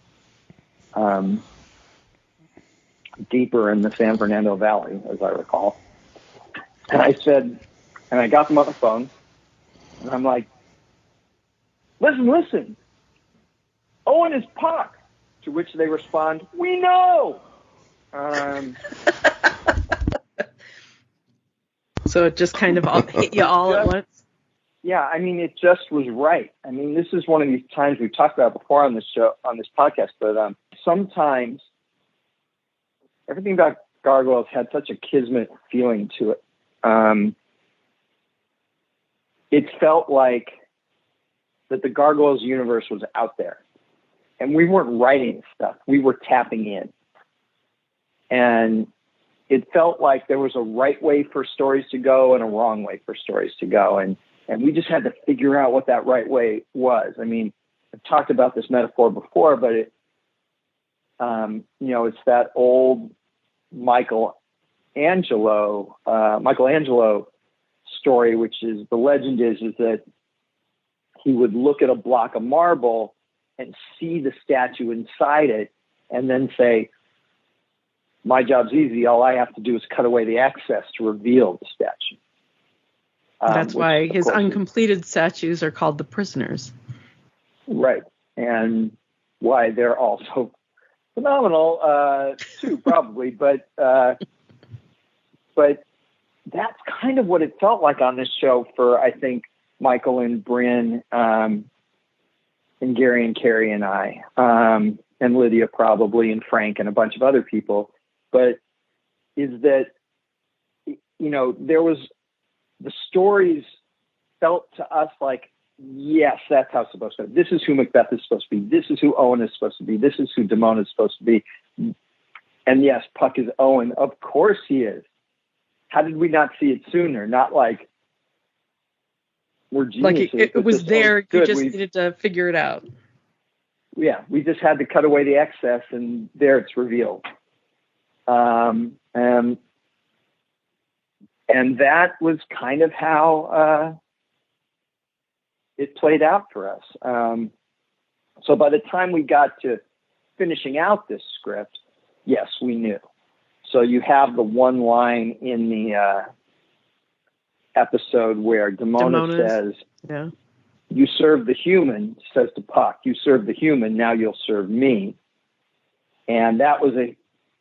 deeper in the San Fernando Valley, as I recall. And I said, and I got them on the phone, and I'm like, listen, Owen is Puck. To which they respond, we know. So it just kind of hit you all at once? Yeah, I mean, it just was right. I mean, this is one of these times we've talked about before on this show, on this podcast, but sometimes everything about gargoyles had such a kismet feeling to it. It felt like that the gargoyles universe was out there, and we weren't writing stuff. We were tapping in. And it felt like there was a right way for stories to go and a wrong way for stories to go. And we just had to figure out what that right way was. I mean, I've talked about this metaphor before, but it, it's that old Michelangelo story, which is the legend is that he would look at a block of marble and see the statue inside it and then say, my job's easy. All I have to do is cut away the excess to reveal the statue. That's why his uncompleted statues are called the prisoners. Right. And why they're also phenomenal, too, probably. But that's kind of what it felt like on this show for, I think, Michael and Bryn, and Gary and Carrie and I, and Lydia probably, and Frank and a bunch of other people. But is that, there was, the stories felt to us like, yes, that's how it's supposed to be. This is who Macbeth is supposed to be. This is who Owen is supposed to be. This is who Damona is supposed to be. And yes, Puck is Owen. Of course he is. How did we not see it sooner? Not like we're geniuses. Like it was there. You just needed to figure it out. Yeah, we just had to cut away the excess, and there it's revealed. And that was kind of how it played out for us. So by the time we got to finishing out this script, yes, we knew. So you have the one line in the episode where Damona says, yeah, you serve the human, says to Puck, you serve the human, now you'll serve me. And that was a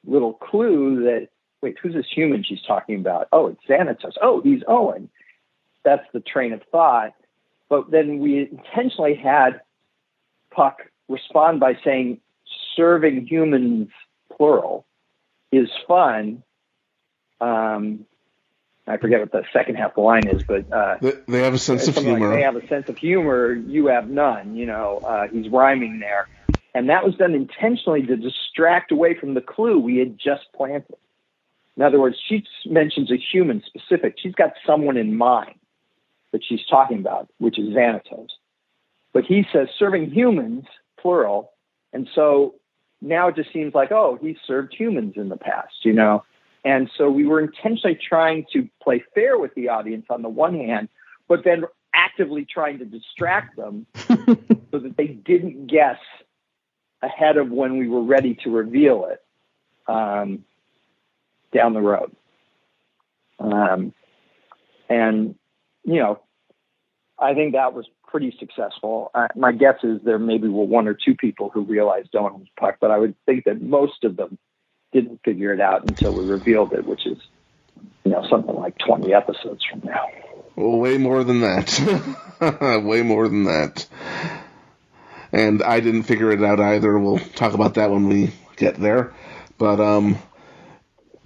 little clue that, wait, who's this human she's talking about? Oh, it's Xanatos. Oh, he's Owen. That's the train of thought. But then we intentionally had Puck respond by saying, serving humans, plural, is fun. I forget what the second half of the line is, but they have a sense of humor. Like, they have a sense of humor. You have none. He's rhyming there, And that was done intentionally to distract away from the clue we had just planted. In other words, she mentions a human specific. She's got someone in mind that she's talking about, which is Xanatos. But he says serving humans, plural. And so now it just seems like, oh, he served humans in the past, you know? And so we were intentionally trying to play fair with the audience on the one hand, but then actively trying to distract them so that they didn't guess ahead of when we were ready to reveal it down the road. And, you know, I think that was pretty successful. My guess is there maybe were one or two people who realized Dawn was Puck, but I would think that most of them didn't figure it out until we revealed it, which is, you know, something like 20 episodes from now. Well, way more than that. Way more than that. And I didn't figure it out either. We'll talk about that when we get there. But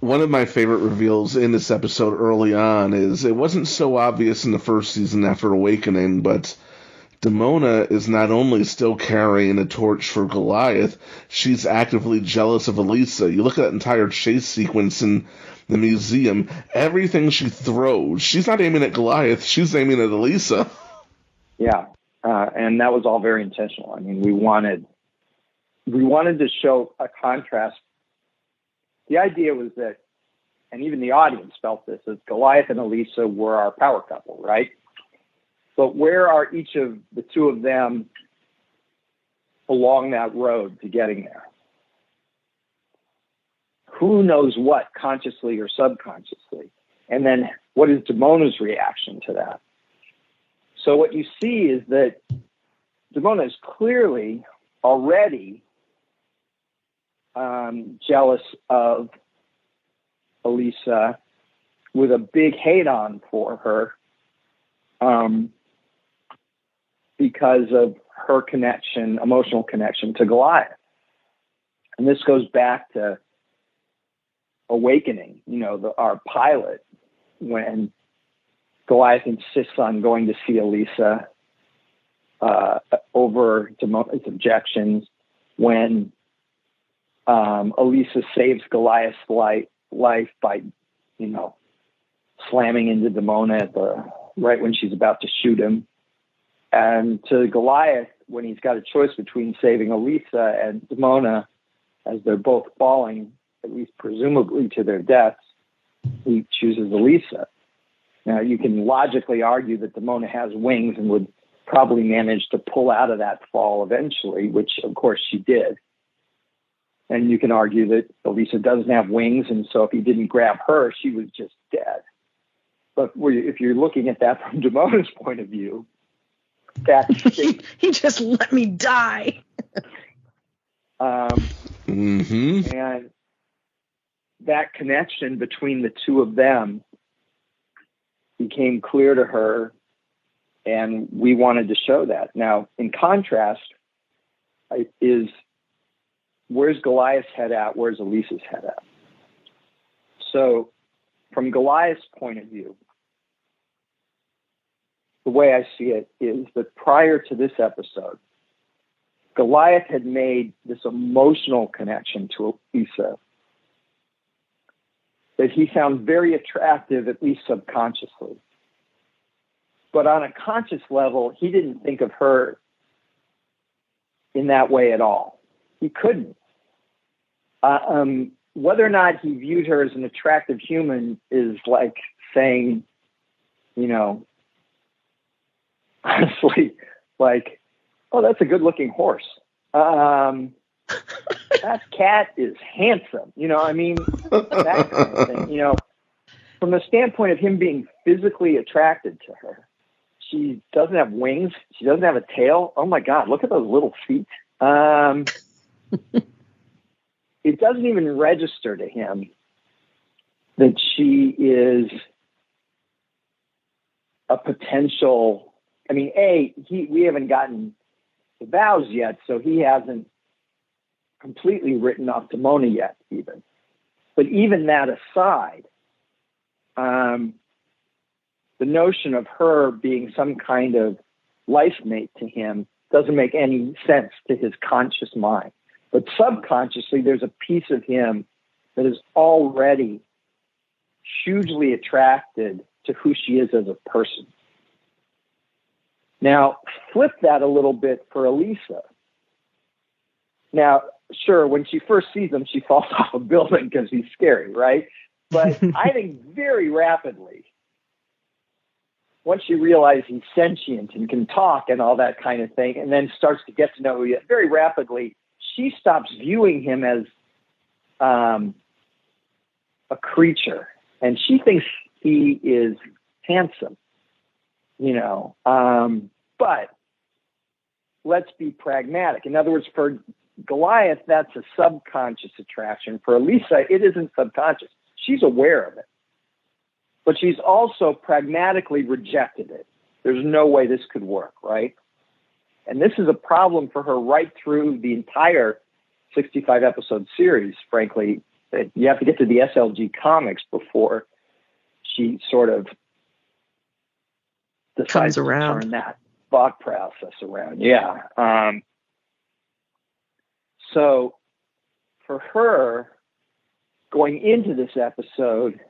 one of my favorite reveals in this episode early on is it wasn't so obvious in the first season after Awakening, but Demona is not only still carrying a torch for Goliath, she's actively jealous of Elisa. You look at that entire chase sequence in the museum, everything she throws, she's not aiming at Goliath, she's aiming at Elisa. Yeah, and that was all very intentional. I mean, we wanted to show a contrast. The idea was that, and even the audience felt this, that Goliath and Elisa were our power couple, right? But where are each of the two of them along that road to getting there? Who knows what, consciously or subconsciously? And then what is Demona's reaction to that? So what you see is that Demona is clearly already jealous of Elisa, with a big hate on for her, because of her connection, emotional connection to Goliath. And this goes back to Awakening, you know, our pilot, when Goliath insists on going to see Elisa over Demona's objections, when Elisa saves Goliath's life by, you know, slamming into Demona right when she's about to shoot him. And to Goliath, when he's got a choice between saving Elisa and Demona, as they're both falling, at least presumably to their deaths, he chooses Elisa. Now, you can logically argue that Demona has wings and would probably manage to pull out of that fall eventually, which, of course, she did. And you can argue that Elisa doesn't have wings, and so if he didn't grab her, she was just dead. But if you're looking at that from Demona's point of view, he just let me die. And that connection between the two of them became clear to her, and we wanted to show that. Now, in contrast, is where's Goliath's head at? Where's Elisa's head at? So, from Goliath's point of view, the way I see it is that prior to this episode, Goliath had made this emotional connection to Elisa that he found very attractive, at least subconsciously. But on a conscious level, he didn't think of her in that way at all. He couldn't. Whether or not he viewed her as an attractive human is like saying, you know, honestly, like, oh, that's a good-looking horse. That cat is handsome. You know, I mean, that kind of thing. You know, from the standpoint of him being physically attracted to her, she doesn't have wings. She doesn't have a tail. Oh, my God, look at those little feet. It doesn't even register to him that she is a potential. I mean, we haven't gotten the vows yet, so he hasn't completely written off Demona yet, even. But even that aside, the notion of her being some kind of life mate to him doesn't make any sense to his conscious mind. But subconsciously, there's a piece of him that is already hugely attracted to who she is as a person. Now, flip that a little bit for Elisa. Now, sure, when she first sees him, she falls off a building because he's scary, right? But I think very rapidly, once she realizes he's sentient and can talk and all that kind of thing, and then starts to get to know him very rapidly, she stops viewing him as a creature, and she thinks he is handsome, but let's be pragmatic. In other words, for Goliath, that's a subconscious attraction. For Elisa, it isn't subconscious. She's aware of it, but she's also pragmatically rejected it. There's no way this could work, right? And this is a problem for her right through the entire 65-episode series, frankly. You have to get to the SLG comics before she sort of decides to turn that thought process around. Yeah. So for her, going into this episode,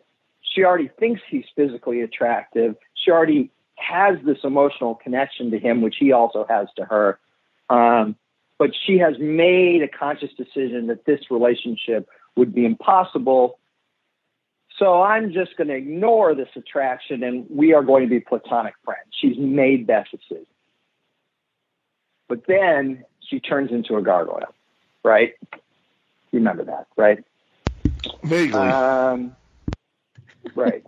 she already thinks he's physically attractive. She already has this emotional connection to him, which he also has to her. But she has made a conscious decision that this relationship would be impossible. So I'm just going to ignore this attraction and we are going to be platonic friends. She's made that decision. But then she turns into a gargoyle, right? You remember that, right? Vaguely. Right.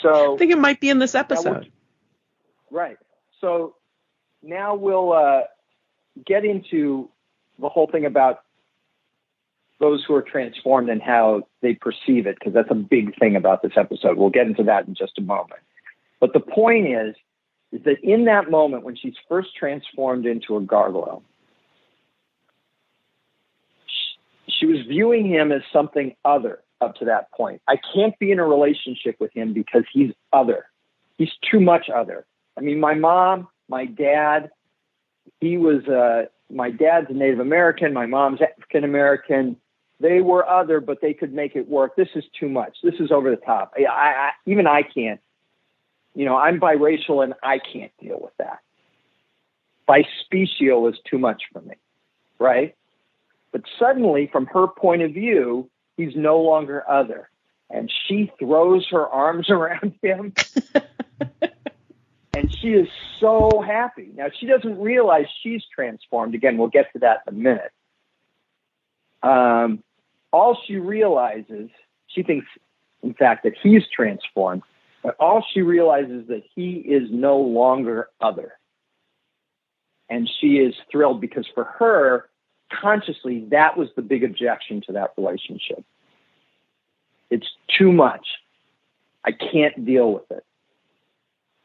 So I think it might be in this episode. Right. So now we'll get into the whole thing about those who are transformed and how they perceive it, because that's a big thing about this episode. We'll get into that in just a moment. But the point is that in that moment when she's first transformed into a gargoyle, she was viewing him as something other up to that point. I can't be in a relationship with him because he's other. He's too much other. I mean, my mom, my dad, my dad's a Native American, my mom's African American. They were other, but they could make it work. This is too much. This is over the top. Even I can't. I'm biracial and I can't deal with that. Bispecial is too much for me, right? But suddenly, from her point of view, he's no longer other. And she throws her arms around him. And she is so happy. Now, she doesn't realize she's transformed. Again, we'll get to that in a minute. All she realizes, she thinks, in fact, that he's transformed. But all she realizes is that he is no longer other. And she is thrilled because for her, consciously, that was the big objection to that relationship. It's too much. I can't deal with it.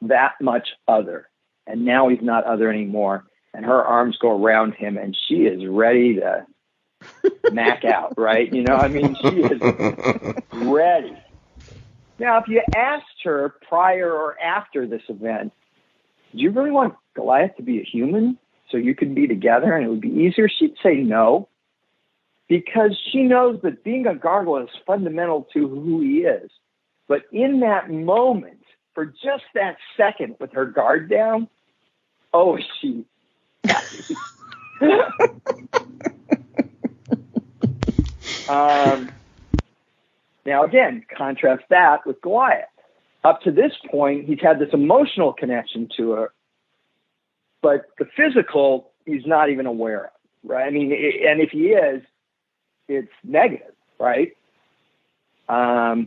That much other. And now he's not other anymore. And her arms go around him and she is ready to mac out, right? She is ready. Now, if you asked her prior or after this event, do you really want Goliath to be a human so you could be together and it would be easier? She'd say no, because she knows that being a gargoyle is fundamental to who he is. But in that moment, for just that second with her guard down, oh, is she happy. Now, again, contrast that with Goliath. Up to this point, he's had this emotional connection to her, but the physical, he's not even aware of, right? I mean, and if he is, it's negative, right? So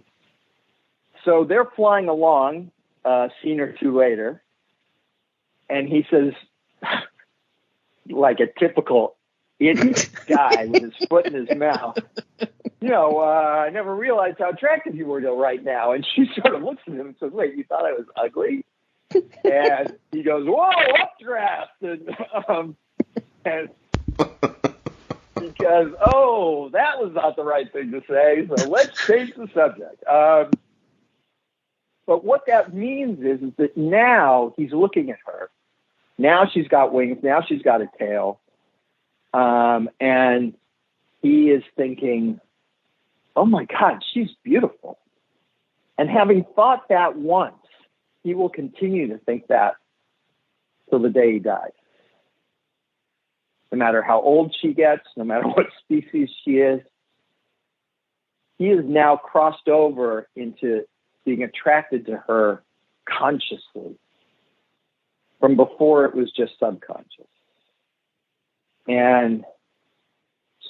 they're flying along, a scene or two later, and he says, like a typical idiot guy with his foot in his mouth, I never realized how attractive you were till right now. And she sort of looks at him and says, wait, you thought I was ugly? And he goes, whoa, updraft. And because, that was not the right thing to say. So let's change the subject. But what that means is that now he's looking at her Now she's got wings. Now she's got a tail. And he is thinking, oh my God, she's beautiful. And having thought that once, he will continue to think that till the day he dies. No matter how old she gets, no matter what species she is, he is now crossed over into being attracted to her consciously. From before, it was just subconscious. And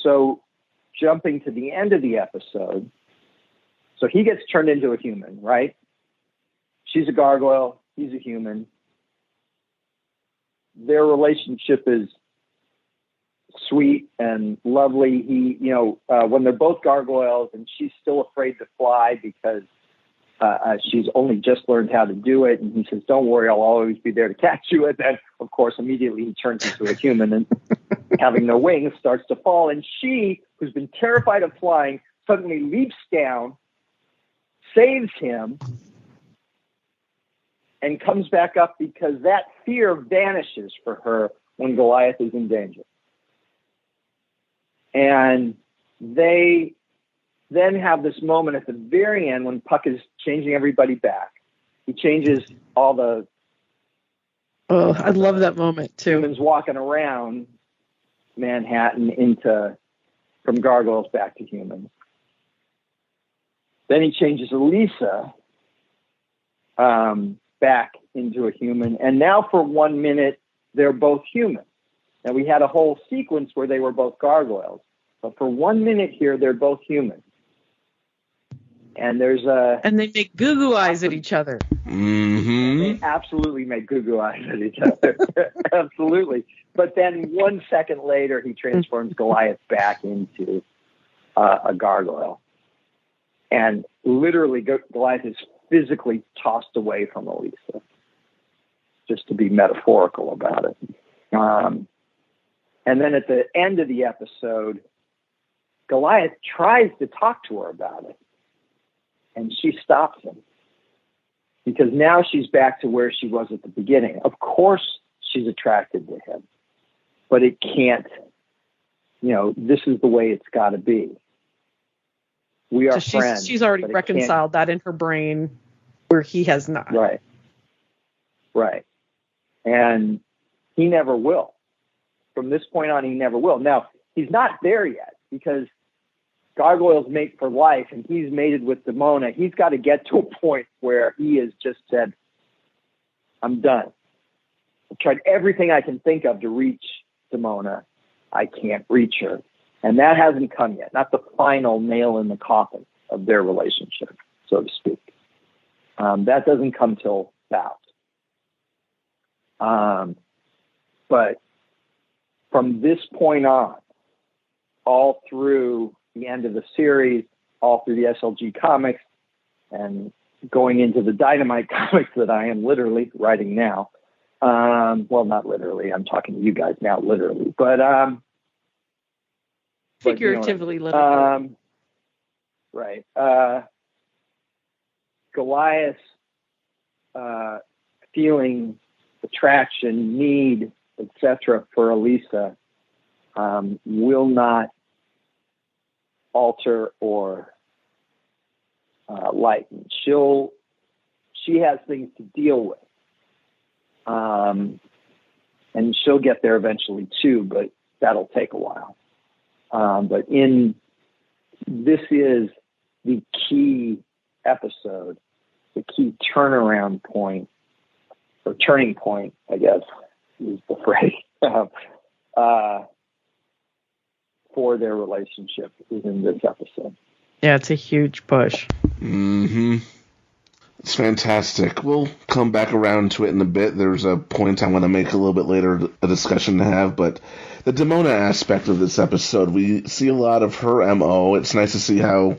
so, jumping to the end of the episode, so he gets turned into a human, right? She's a gargoyle. He's a human. Their relationship is sweet and lovely. He, when they're both gargoyles and she's still afraid to fly because she's only just learned how to do it. And he says, don't worry, I'll always be there to catch you. And then, of course, immediately he turns into a human and having no wings starts to fall. And she, who's been terrified of flying, suddenly leaps down, saves him, and comes back up because that fear vanishes for her when Goliath is in danger. And they then have this moment at the very end when Puck is changing everybody back. He changes all the... Oh, I love that moment, too. Humans walking around Manhattan from gargoyles back to humans. Then he changes Elisa back into a human. And now for 1 minute, they're both human. Now, we had a whole sequence where they were both gargoyles. But for 1 minute here, they're both human. And and they make goo-goo eyes at each other. Mm-hmm. They absolutely make goo-goo eyes at each other. Absolutely. But then 1 second later, he transforms Goliath back into a gargoyle. And literally, Goliath is physically tossed away from Elisa, just to be metaphorical about it. And then at the end of the episode, Goliath tries to talk to her about it. And she stops him. Because now she's back to where she was at the beginning. Of course she's attracted to him. But it can't, this is the way it's got to be. We are friends. She's already reconciled that in her brain where he has not. Right. Right. And he never will. From this point on, he never will. Now, he's not there yet because gargoyles mate for life and he's mated with Demona. He's got to get to a point where he has just said, I'm done. I've tried everything I can think of to reach Demona. I can't reach her. And that hasn't come yet. Not the final nail in the coffin of their relationship, so to speak. That doesn't come till Bout. But from this point on, all through the end of the series, all through the SLG comics, and going into the Dynamite comics that I am literally writing now. Well, not literally. I'm talking to you guys now, literally. But figuratively, literally. Right. Goliath feeling attraction, need, etc. for Elisa will not alter or lighten. She has things to deal with. And she'll get there eventually too, but that'll take a while. But this is the key episode, the key turnaround point, or turning point, I guess, is the phrase, for their relationship is in this episode. Yeah, it's a huge push. Mm-hmm. It's fantastic. We'll come back around to it in a bit. There's a point I want to make a little bit later, a discussion to have, but the Demona aspect of this episode, we see a lot of her MO. It's nice to see how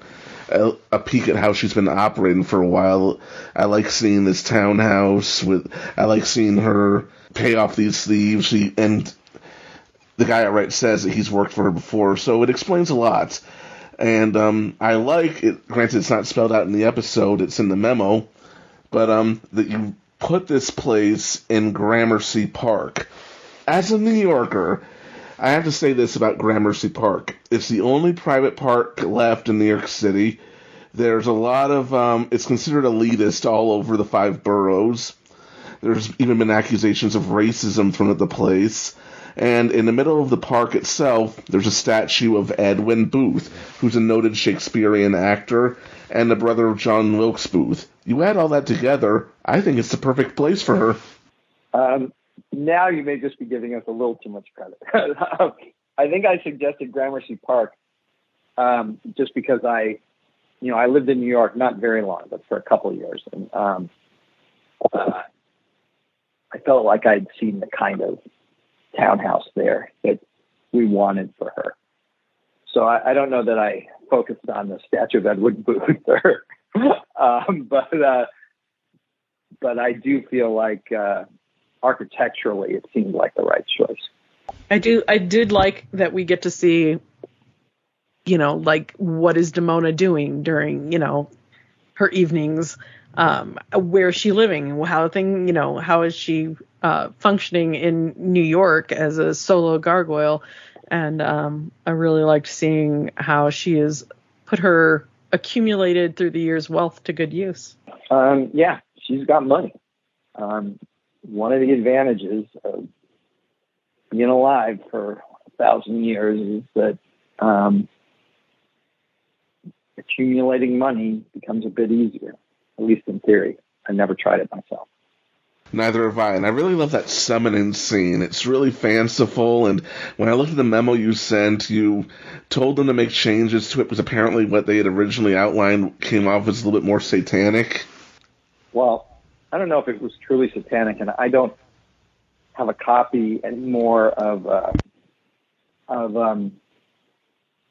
a peek at how she's been operating for a while. I like seeing this townhouse. I like seeing her pay off these thieves. And the guy outright says that he's worked for her before, so it explains a lot. And I like it. Granted, it's not spelled out in the episode; it's in the memo. But that you put this place in Gramercy Park. As a New Yorker, I have to say this about Gramercy Park. It's the only private park left in New York City. There's a lot of, it's considered elitist all over the 5 boroughs. There's even been accusations of racism thrown at the place. And in the middle of the park itself, there's a statue of Edwin Booth, who's a noted Shakespearean actor, and the brother of John Wilkes Booth. You add all that together, I think it's the perfect place for her. Now you may just be giving us a little too much credit. I think I suggested Gramercy Park just because I lived in New York not very long, but for a couple of years. And I felt like I'd seen the kind of townhouse there that we wanted for her. So I don't know that I focused on the statue of Edward Booth, but I do feel like architecturally it seemed like the right choice. I did like that we get to see, like what is Damona doing during, her evenings. Where is she living? How is she functioning in New York as a solo gargoyle? And I really liked seeing how she has put her accumulated through the years wealth to good use. Yeah, she's got money. One of the advantages of being alive for 1,000 years is that accumulating money becomes a bit easier. At least in theory. I never tried it myself. Neither have I, and I really love that summoning scene. It's really fanciful, and when I looked at the memo you sent, you told them to make changes to it because apparently what they had originally outlined came off as a little bit more satanic. Well, I don't know if it was truly satanic, and I don't have a copy anymore of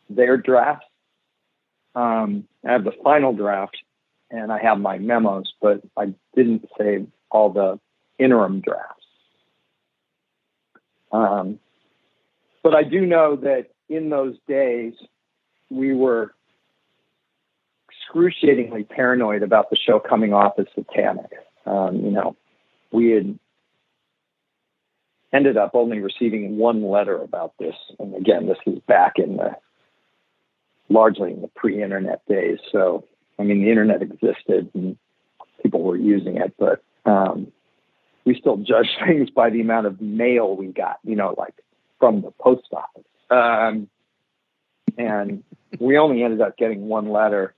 their draft. I have the final draft, and I have my memos, but I didn't save all the interim drafts. But I do know that in those days, we were excruciatingly paranoid about the show coming off as satanic. We had ended up only receiving one letter about this. And again, this is back largely in the pre-internet days. So, the internet existed and people were using it, but we still judge things by the amount of mail we got, like from the post office. And we only ended up getting one letter,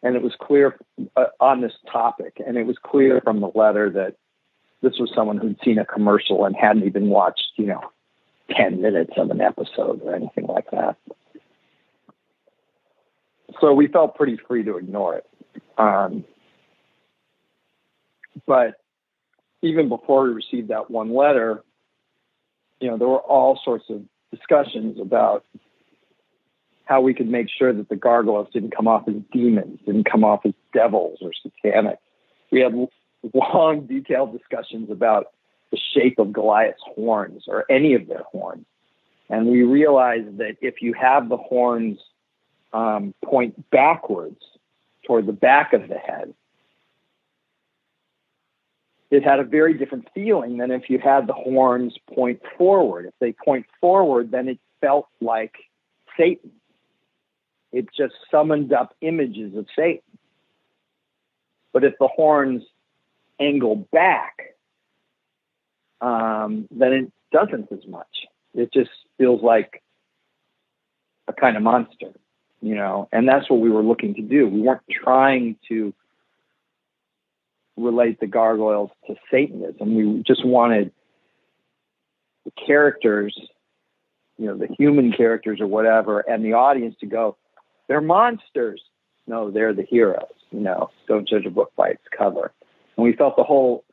and it was clear on this topic, and it was clear from the letter that this was someone who'd seen a commercial and hadn't even watched, 10 minutes of an episode or anything like that. So we felt pretty free to ignore it. But even before we received that one letter, there were all sorts of discussions about how we could make sure that the gargoyles didn't come off as demons, didn't come off as devils or satanic. We had long, detailed discussions about the shape of Goliath's horns or any of their horns. And we realized that if you have the horns point backwards toward the back of the head, it had a very different feeling than if you had the horns point forward. If they point forward, then it felt like Satan. It just summoned up images of Satan. But if the horns angle back, then it doesn't as much. It just feels like a kind of monster, and that's what we were looking to do. We weren't trying to relate the gargoyles to Satanism. We just wanted the characters, the human characters or whatever, and the audience to go, they're monsters. No, they're the heroes. Don't judge a book by its cover. And we felt the whole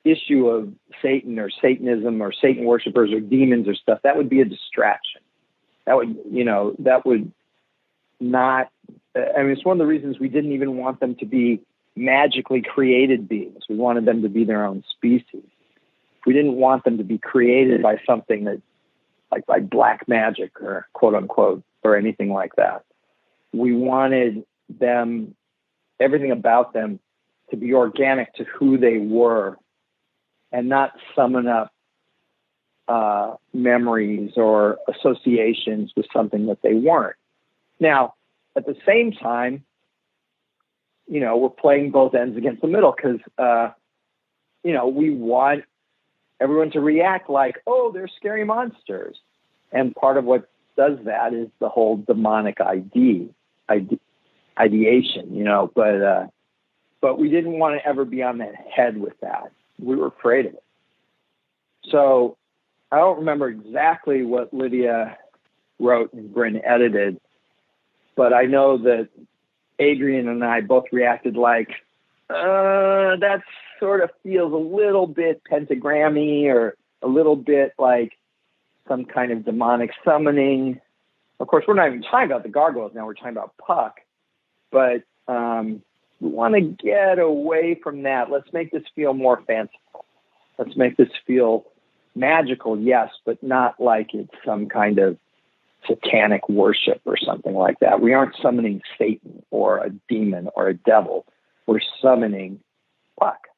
issue of Satan or Satanism or Satan worshipers or demons or stuff, that would be a distraction. That would not, it's one of the reasons we didn't even want them to be magically created beings. We wanted them to be their own species. We didn't want them to be created by something that, like by black magic or quote unquote, or anything like that. We wanted them, everything about them, to be organic to who they were and not summon up memories or associations with something that they weren't. Now, at the same time, we're playing both ends against the middle because, we want everyone to react like, oh, they're scary monsters. And part of what does that is the whole demonic ideation, but we didn't want to ever be on that head with that. We were afraid of it. So I don't remember exactly what Lydia wrote and Brent edited, but I know that Adrian and I both reacted like, that sort of feels a little bit pentagrammy or a little bit like some kind of demonic summoning. Of course, we're not even talking about the gargoyles now. We're talking about Puck. But we want to get away from that. Let's make this feel more fanciful. Let's make this feel magical, yes, but not like it's some kind of satanic worship or something like that. We aren't summoning Satan or a demon or a devil. We're summoning Puck.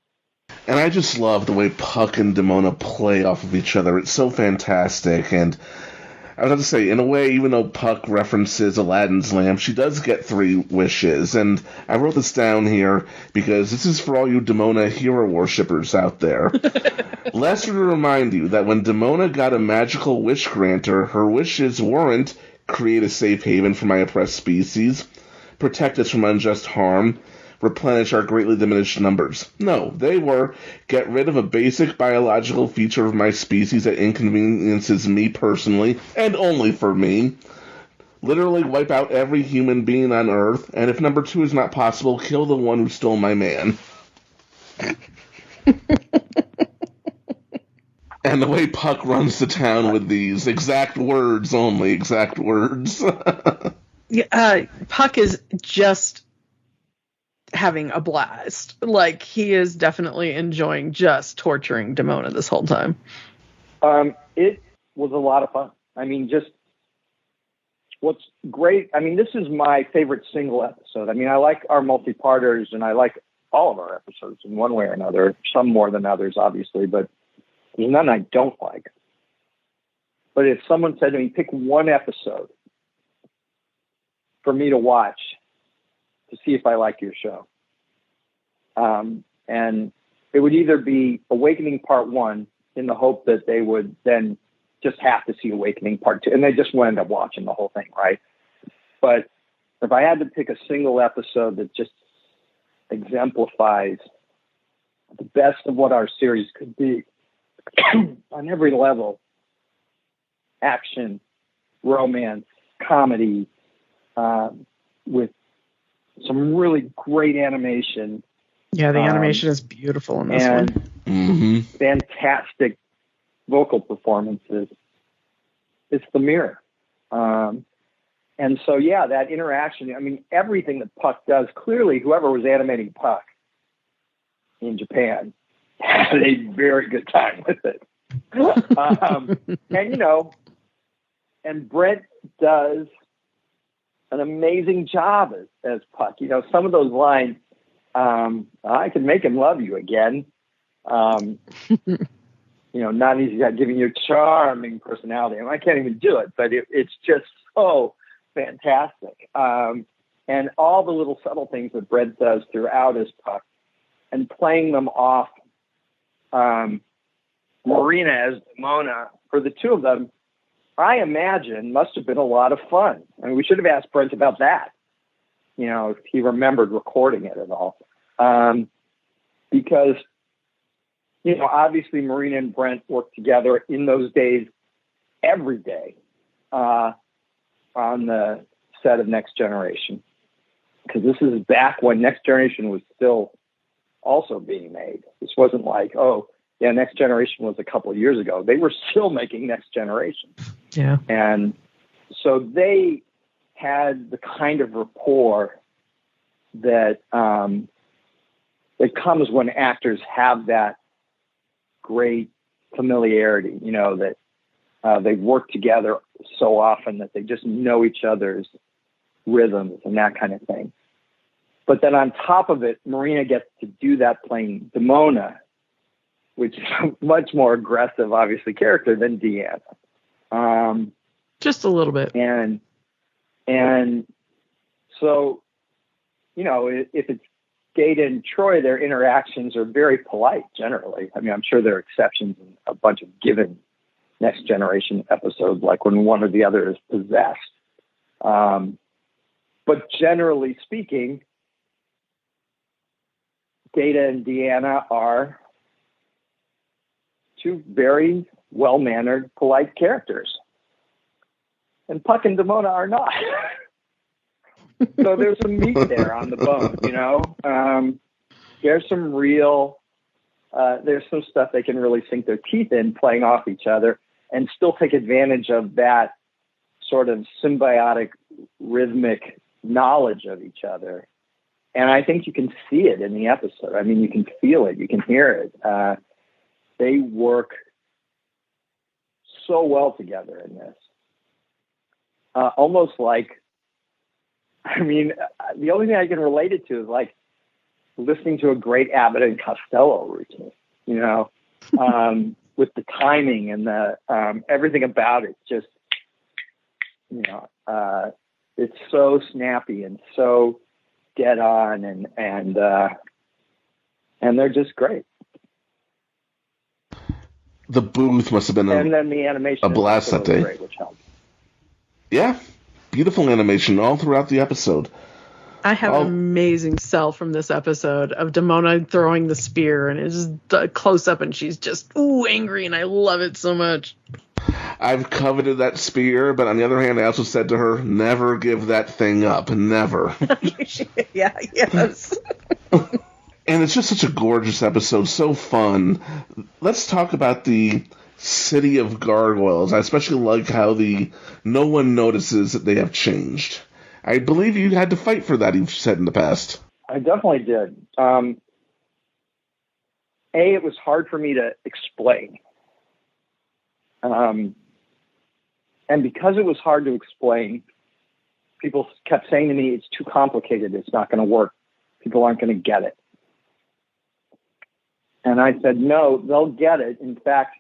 And I just love the way Puck and Demona play off of each other. It's so fantastic. And I was about to say, in a way, even though Puck references Aladdin's lamp, she does get 3 wishes. And I wrote this down here because this is for all you Demona hero worshippers out there. Lester to remind you that when Demona got a magical wish granter, her wishes weren't create a safe haven for my oppressed species, protect us from unjust harm, replenish our greatly diminished numbers. No, they were get rid of a basic biological feature of my species that inconveniences me personally, and only for me. Literally wipe out every human being on Earth, and if number 2 is not possible, kill the one who stole my man. And the way Puck runs to town with these exact words only, exact words. Puck is just having a blast. Like, he is definitely enjoying just torturing Demona this whole time. It was a lot of fun. I mean, just what's great. I mean, this is my favorite single episode. I mean, I like our multi-parters and I like all of our episodes in one way or another, some more than others, obviously, but there's none I don't like. But if someone said to me, pick one episode for me to watch to see if I like your show. And it would either be Awakening Part 1 in the hope that they would then just have to see Awakening Part 2. And they just would end up watching the whole thing, right? But if I had to pick a single episode that just exemplifies the best of what our series could be on every level, action, romance, comedy, with some really great animation. Yeah, the animation is beautiful in this one. Mm-hmm. Fantastic vocal performances. It's The Mirror. And so, yeah, that interaction, I mean, everything that Puck does, clearly whoever was animating Puck in Japan had a very good time with it. And, and Brent does an amazing job as Puck. Some of those lines, I can make him love you again. Not easy at giving you a charming personality. I can't even do it, but it's just so fantastic. And all the little subtle things that Brent does throughout as Puck and playing them off Marina as Demona, for the two of them, I imagine must have been a lot of fun. I mean, we should have asked Brent about that, if he remembered recording it at all. Because, obviously Marina and Brent worked together in those days every day on the set of Next Generation. Because this is back when Next Generation was still also being made. This wasn't like, Next Generation was a couple of years ago. They were still making Next Generation. Yeah. And so they had the kind of rapport that that comes when actors have that great familiarity, that they've worked together so often that they just know each other's rhythms and that kind of thing. But then on top of it, Marina gets to do that playing Demona which is a much more aggressive, obviously, character than Deanna. Just a little bit. And so, you know, if it's Data and Troy, their interactions are very polite generally. I mean, I'm sure there are exceptions in a bunch of given Next Generation episodes, like when one or the other is possessed. But generally speaking, Data and Deanna are two very well-mannered, polite characters. And Puck and Damona are not. So there's some meat there on the bone, you know? There's some real, there's some stuff they can really sink their teeth in playing off each other and still take advantage of that sort of symbiotic, rhythmic knowledge of each other. And I think you can see it in the episode. I mean, you can feel it. You can hear it. They work so well together in this. Almost like, I mean, the only thing I can relate it to is like listening to a great Abbott and Costello routine, you know, with the timing and the everything about it. Just, you know, it's so snappy and so dead on, and they're just great. The booth must have been and then the animation a blast that day. Great, which helped. Yeah, beautiful animation all throughout the episode. I have an amazing cell from this episode of Damona throwing the spear, and it's just close up, and she's just angry, and I love it so much. I've coveted that spear, but on the other hand, I also said to her, never give that thing up. Never. Yeah, yes. And it's just such a gorgeous episode, so fun. Let's talk about the City of Gargoyles. I especially like how no one notices that they have changed. I believe you had to fight for that, you've said in the past. I definitely did. It was hard for me to explain. And because it was hard to explain, people kept saying to me, it's too complicated, it's not going to work, people aren't going to get it. And I said, no, they'll get it. In fact,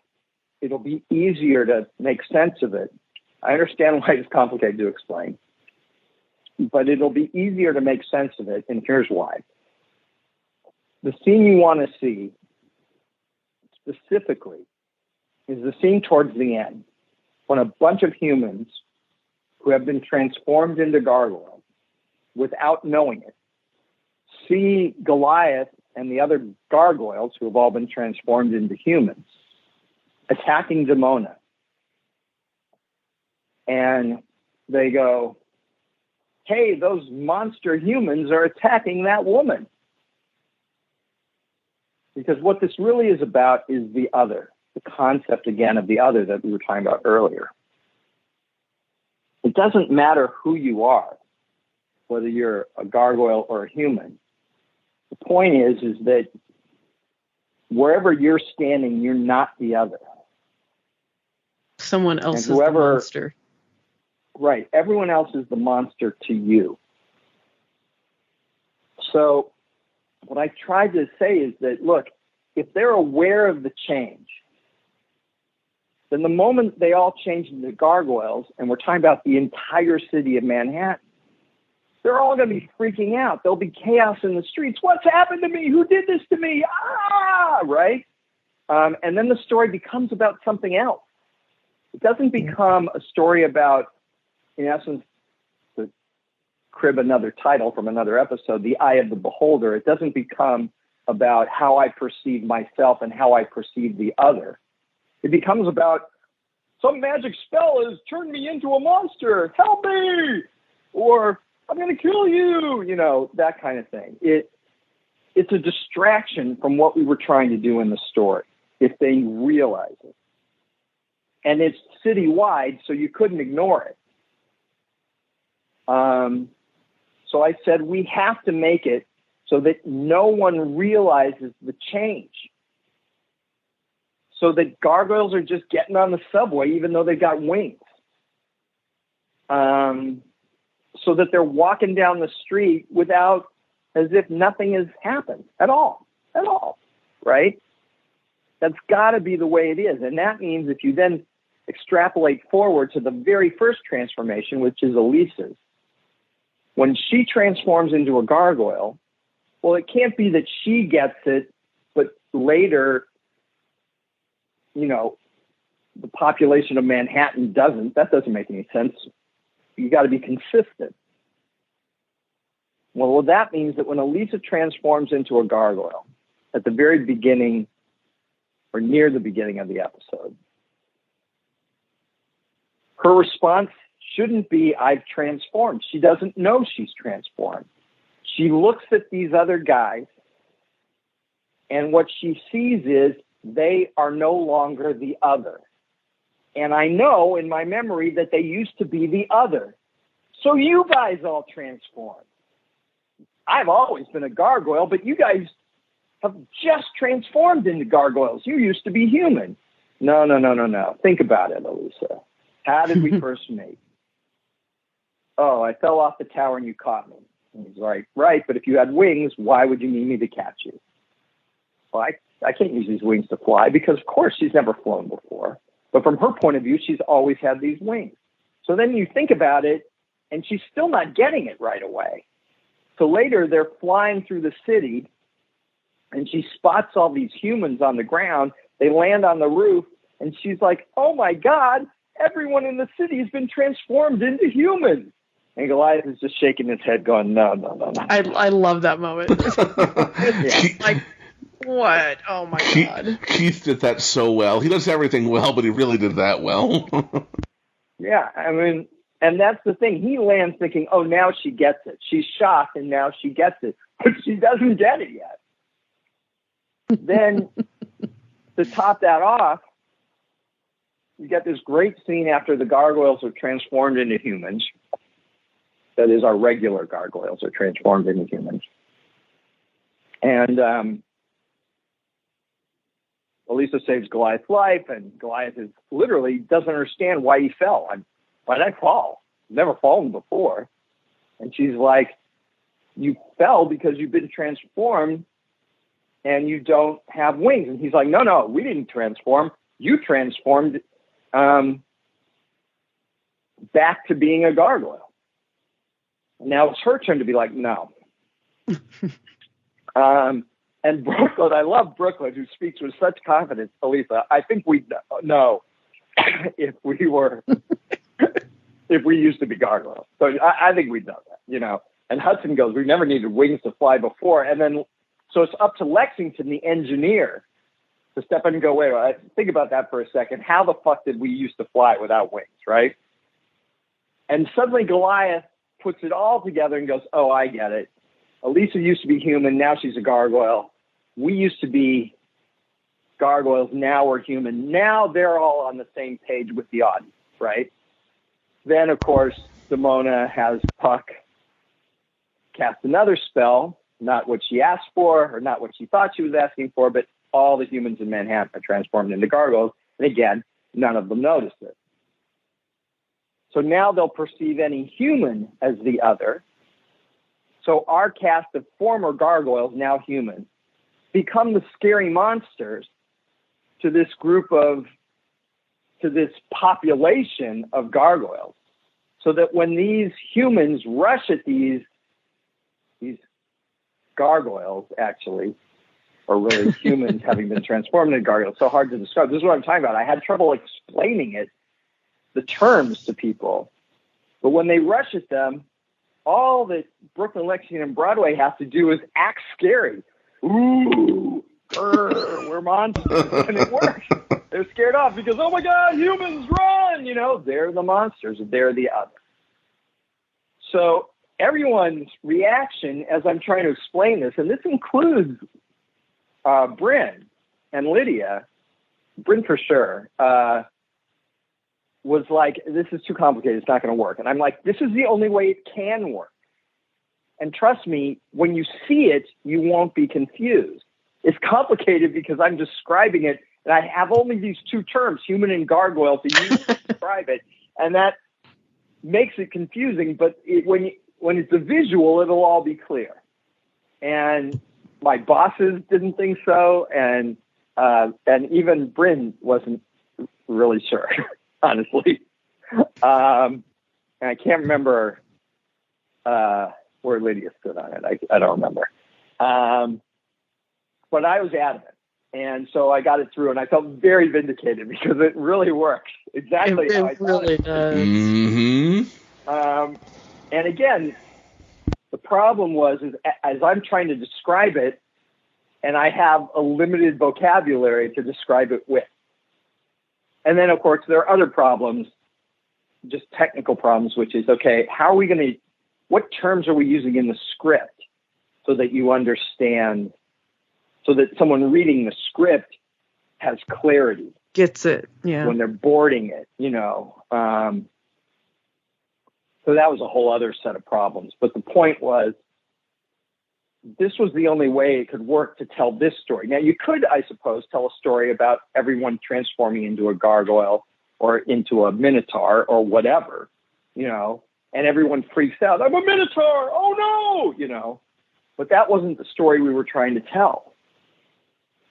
it'll be easier to make sense of it. I understand why it's complicated to explain, but it'll be easier to make sense of it, and here's why. The scene you want to see specifically is the scene towards the end, when a bunch of humans who have been transformed into gargoyles without knowing it see Goliath and the other gargoyles who have all been transformed into humans attacking Damona. And they go, hey, those monster humans are attacking that woman. Because what this really is about is the other, the concept again of the other that we were talking about earlier. It doesn't matter who you are, whether you're a gargoyle or a human. The point is that wherever you're standing, you're not the other. Someone else is the monster. Right. Everyone else is the monster to you. So what I tried to say is that, look, if they're aware of the change, then the moment they all change into gargoyles, and we're talking about the entire city of Manhattan, they're all going to be freaking out. There'll be chaos in the streets. What's happened to me? Who did this to me? Right? And then the story becomes about something else. It doesn't become a story about, in essence, to crib another title from another episode, The Eye of the Beholder. It doesn't become about how I perceive myself and how I perceive the other. It becomes about some magic spell has turned me into a monster. Help me! Or I'm going to kill you, you know, that kind of thing. It's a distraction from what we were trying to do in the story, if they realize it. And it's citywide, so you couldn't ignore it. So I said, we have to make it so that no one realizes the change. So that gargoyles are just getting on the subway, even though they've got wings. So that they're walking down the street as if nothing has happened at all, right? That's got to be the way it is. And that means if you then extrapolate forward to the very first transformation, which is Elisa's, when she transforms into a gargoyle, well, it can't be that she gets it, but later, the population of Manhattan doesn't. That doesn't make any sense. You got to be consistent. Well, that means that when Elisa transforms into a gargoyle at the very beginning or near the beginning of the episode, her response shouldn't be, I've transformed. She doesn't know she's transformed. She looks at these other guys, and what she sees is they are no longer the other. And I know in my memory that they used to be the other. So you guys all transformed. I've always been a gargoyle, but you guys have just transformed into gargoyles. You used to be human. No. Think about it, Elisa. How did we first meet? Oh, I fell off the tower and you caught me. And he's like, right, but if you had wings, why would you need me to catch you? Well, I can't use these wings to fly because, of course, she's never flown before. But from her point of view, she's always had these wings. So then you think about it, and she's still not getting it right away. So later, they're flying through the city, and she spots all these humans on the ground. They land on the roof, and she's like, oh, my God, everyone in the city has been transformed into humans. And Goliath is just shaking his head going, no. I love that moment. Like, what? Oh, my God. Keith did that so well. He does everything well, but he really did that well. Yeah, I mean, and that's the thing. He lands thinking, oh, now she gets it. She's shocked, and now she gets it. But she doesn't get it yet. Then, to top that off, you get this great scene after the gargoyles are transformed into humans. That is, our regular gargoyles are transformed into humans. And Elisa saves Goliath's life, and Goliath is literally doesn't understand why he fell. Why did I fall? I've never fallen before. And she's like, you fell because you've been transformed and you don't have wings. And he's like, no, we didn't transform. You transformed back to being a gargoyle. Now it's her turn to be like, no. And Brooklyn, I love Brooklyn, who speaks with such confidence. Elisa, I think we'd know if we used to be gargoyles. So I think we'd know that, And Hudson goes, we never needed wings to fly before. And then, so it's up to Lexington, the engineer, to step in and go, wait, think about that for a second. How the fuck did we used to fly without wings, right? And suddenly Goliath puts it all together and goes, oh, I get it. Elisa used to be human. Now she's a gargoyle. We used to be gargoyles. Now we're human. Now they're all on the same page with the audience, right? Then, of course, Simona has Puck cast another spell, not what she asked for or not what she thought she was asking for, but all the humans in Manhattan are transformed into gargoyles. And again, none of them noticed it. So now they'll perceive any human as the other. So our cast of former gargoyles, now humans, become the scary monsters to this population of gargoyles. So that when these humans rush at these gargoyles, actually, or really humans having been transformed into gargoyles, so hard to describe. This is what I'm talking about. I had trouble explaining it, the terms to people. But when they rush at them, all that Brooklyn, Lexington, and Broadway have to do is act scary. Ooh, we're monsters. And it works. They're scared off because, oh my God, humans run! They're the monsters. They're the other. So everyone's reaction as I'm trying to explain this, and this includes Bryn and Lydia, Bryn for sure, was like, this is too complicated. It's not going to work. And I'm like, this is the only way it can work. And trust me, when you see it, you won't be confused. It's complicated because I'm describing it, and I have only these two terms, human and gargoyle, to use to describe it. And that makes it confusing, but when it's a visual, it'll all be clear. And my bosses didn't think so, and And even Bryn wasn't really sure, honestly. And I can't remember where Lydia stood on it. I don't remember. But I was adamant. And so I got it through, and I felt very vindicated because it really works exactly how I thought it does. Mm-hmm. And again, the problem was as I'm trying to describe it, and I have a limited vocabulary to describe it with. And then, of course, there are other problems, just technical problems, which is, okay, what terms are we using in the script so that you understand, so that someone reading the script has clarity. Gets it, yeah. When they're boarding it, So that was a whole other set of problems. But the point was, this was the only way it could work to tell this story. Now, you could, I suppose, tell a story about everyone transforming into a gargoyle or into a minotaur or whatever, and everyone freaks out. I'm a minotaur! Oh, no! But that wasn't the story we were trying to tell.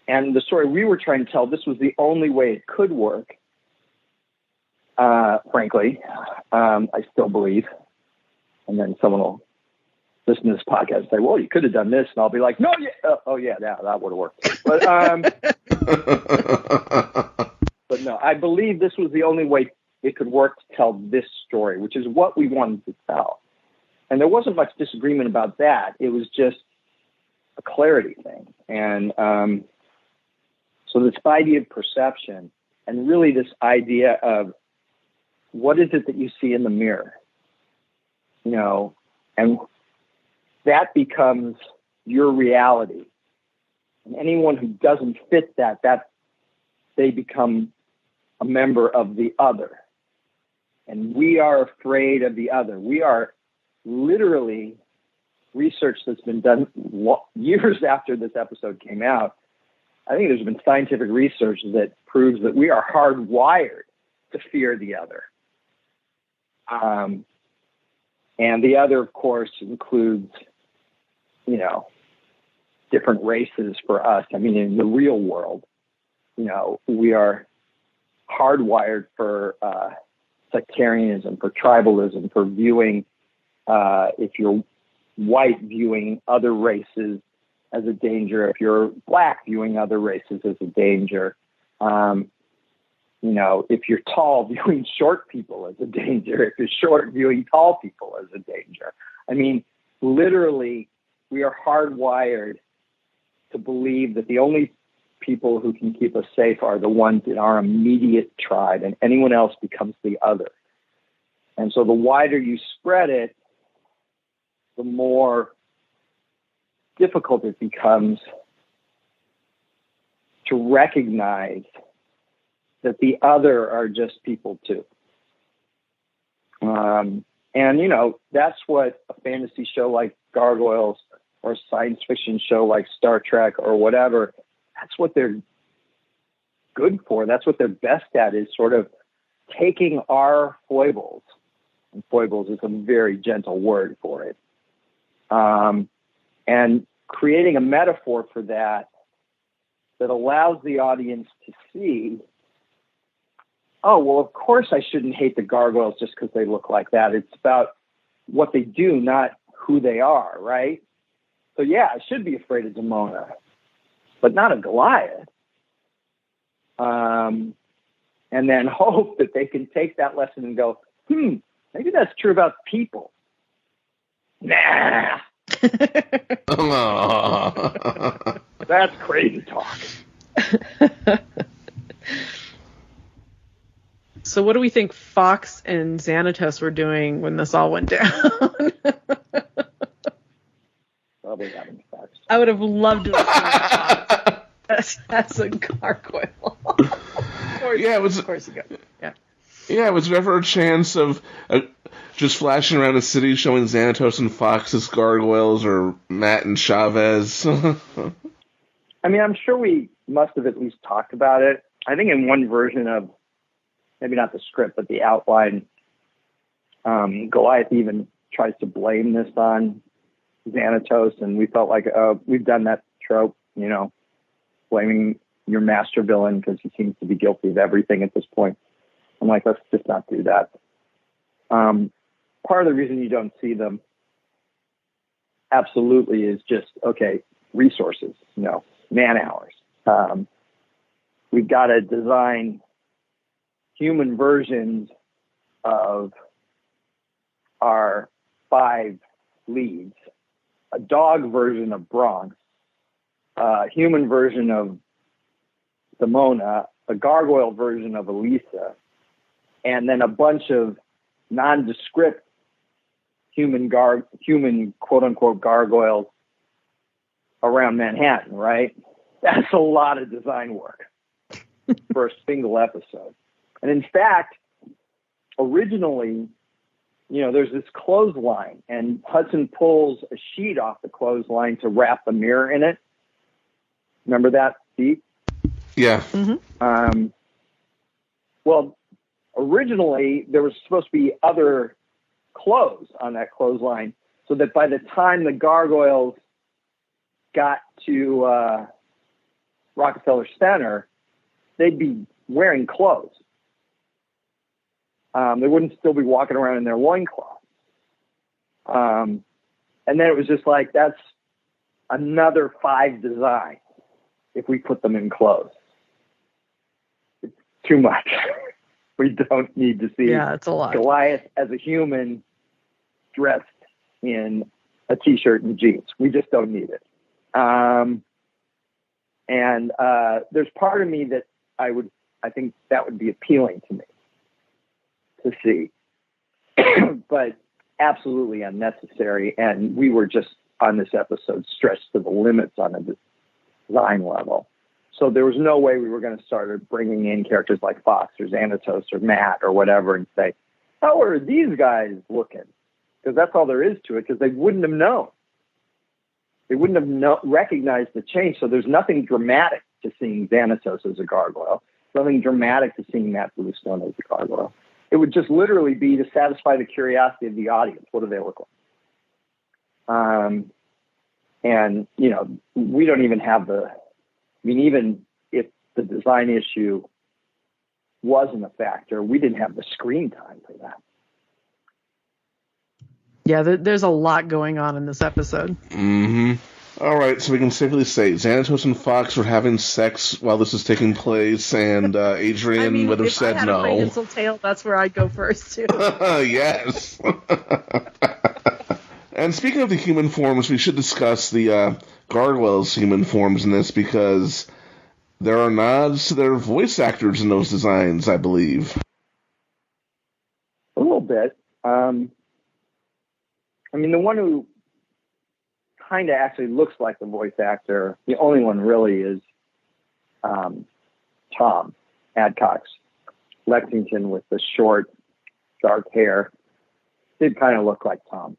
And the story we were trying to tell, this was the only way it could work, frankly. I still believe. And then someone will listen to this podcast and say, well, you could have done this. And I'll be like, no, yeah, that would have worked. But no, I believe this was the only way it could work to tell this story, which is what we wanted to tell. And there wasn't much disagreement about that. It was just a clarity thing. And so this idea of perception, and really this idea of what is it that you see in the mirror, and that becomes your reality. And anyone who doesn't fit that they become a member of the other. And we are afraid of the other. We are literally, research that's been done years after this episode came out. I think there's been scientific research that proves that we are hardwired to fear the other. And the other, of course, includes, different races for us. I mean, in the real world, we are hardwired for sectarianism, for tribalism, for viewing, if you're white, viewing other races as a danger, if you're black, viewing other races as a danger, if you're tall, viewing short people as a danger, if you're short, viewing tall people as a danger. I mean, literally, we are hardwired to believe that the only people who can keep us safe are the ones in our immediate tribe, and anyone else becomes the other. And so the wider you spread it, the more difficult it becomes to recognize that the other are just people too. And, that's what a fantasy show like Gargoyles or a science fiction show like Star Trek or whatever, that's what they're good for. That's what they're best at, is sort of taking our foibles, and foibles is a very gentle word for it, and creating a metaphor for that allows the audience to see, oh, well, of course I shouldn't hate the gargoyles just because they look like that. It's about what they do, not who they are, right? So, yeah, I should be afraid of Demona, but not of Goliath. And then hope that they can take that lesson and go, maybe that's true about people. Nah. That's crazy talk. So what do we think Fox and Xanatos were doing when this all went down? Probably having sex. I would have loved to have seen that's a gargoyle. Of course you go. Yeah. Yeah, was there ever a chance of just flashing around the city showing Xanatos and Fox as gargoyles, or Matt and Chavez? I mean, I'm sure we must have at least talked about it. I think in one version of, maybe not the script, but the outline, Goliath even tries to blame this on Xanatos, and we felt like, we've done that trope, blaming your master villain because he seems to be guilty of everything at this point. I'm like, let's just not do that. Part of the reason you don't see them absolutely is just, okay, resources, man hours. We've got to design human versions of our 5 leads, a dog version of Bronx, a human version of Simona, a gargoyle version of Elisa, and then a bunch of nondescript human quote unquote gargoyles around Manhattan, right? That's a lot of design work for a single episode. And in fact, originally, there's this clothesline, and Hudson pulls a sheet off the clothesline to wrap the mirror in it. Remember that, Pete? Yeah. Mm-hmm. Well, originally, there was supposed to be other clothes on that clothesline, so that by the time the gargoyles got to Rockefeller Center, they'd be wearing clothes. They wouldn't still be walking around in their loincloth. And then it was just like, that's another 5 designs if we put them in clothes. It's too much. We don't need to see it's a lot. Goliath as a human dressed in a T-shirt and jeans. We just don't need it. And there's part of me that I think that would be appealing to me to see, but absolutely unnecessary. And we were just on this episode stretched to the limits on a design level. So there was no way we were going to start bringing in characters like Fox or Xanatos or Matt or whatever and say, how are these guys looking? Because that's all there is to it, because they wouldn't have known. They wouldn't have recognized the change. So there's nothing dramatic to seeing Xanatos as a gargoyle, nothing dramatic to seeing Matt Bluestone as a gargoyle. It would just literally be to satisfy the curiosity of the audience. What do they look like? And, we don't even have even if the design issue wasn't a factor, we didn't have the screen time for that. Yeah, there's a lot going on in this episode. Mm-hmm. All right, so we can safely say Xanatos and Fox were having sex while this is taking place, and Adrian would have said no. If I had a prehensile tail, that's where I'd go first, too. Yes. And speaking of the human forms, we should discuss the gargoyles' human forms in this, because there are nods to their voice actors in those designs, I believe. A little bit. The one who kind of actually looks like the voice actor, the only one really, is Tom Adcox. Lexington with the short, dark hair. Did kind of look like Tom.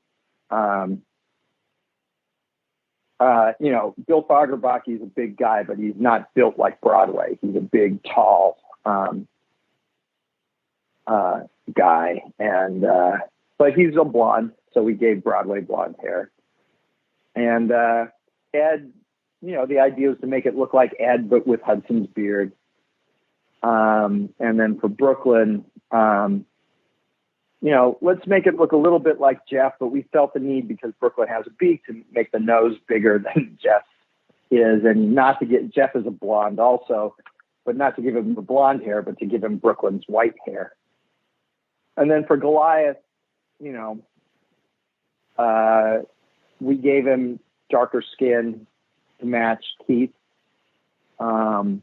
Bill Fagerbacke is a big guy, but he's not built like Broadway. He's a big, tall guy, and but he's a blonde, so we gave Broadway blonde hair. And Ed, the idea was to make it look like Ed, but with Hudson's beard. And then for Brooklyn, let's make it look a little bit like Jeff, but we felt the need, because Brooklyn has a beak, to make the nose bigger than Jeff is, and not to get Jeff as a blonde also, but not to give him the blonde hair, but to give him Brooklyn's white hair. And then for Goliath, we gave him darker skin to match Keith. And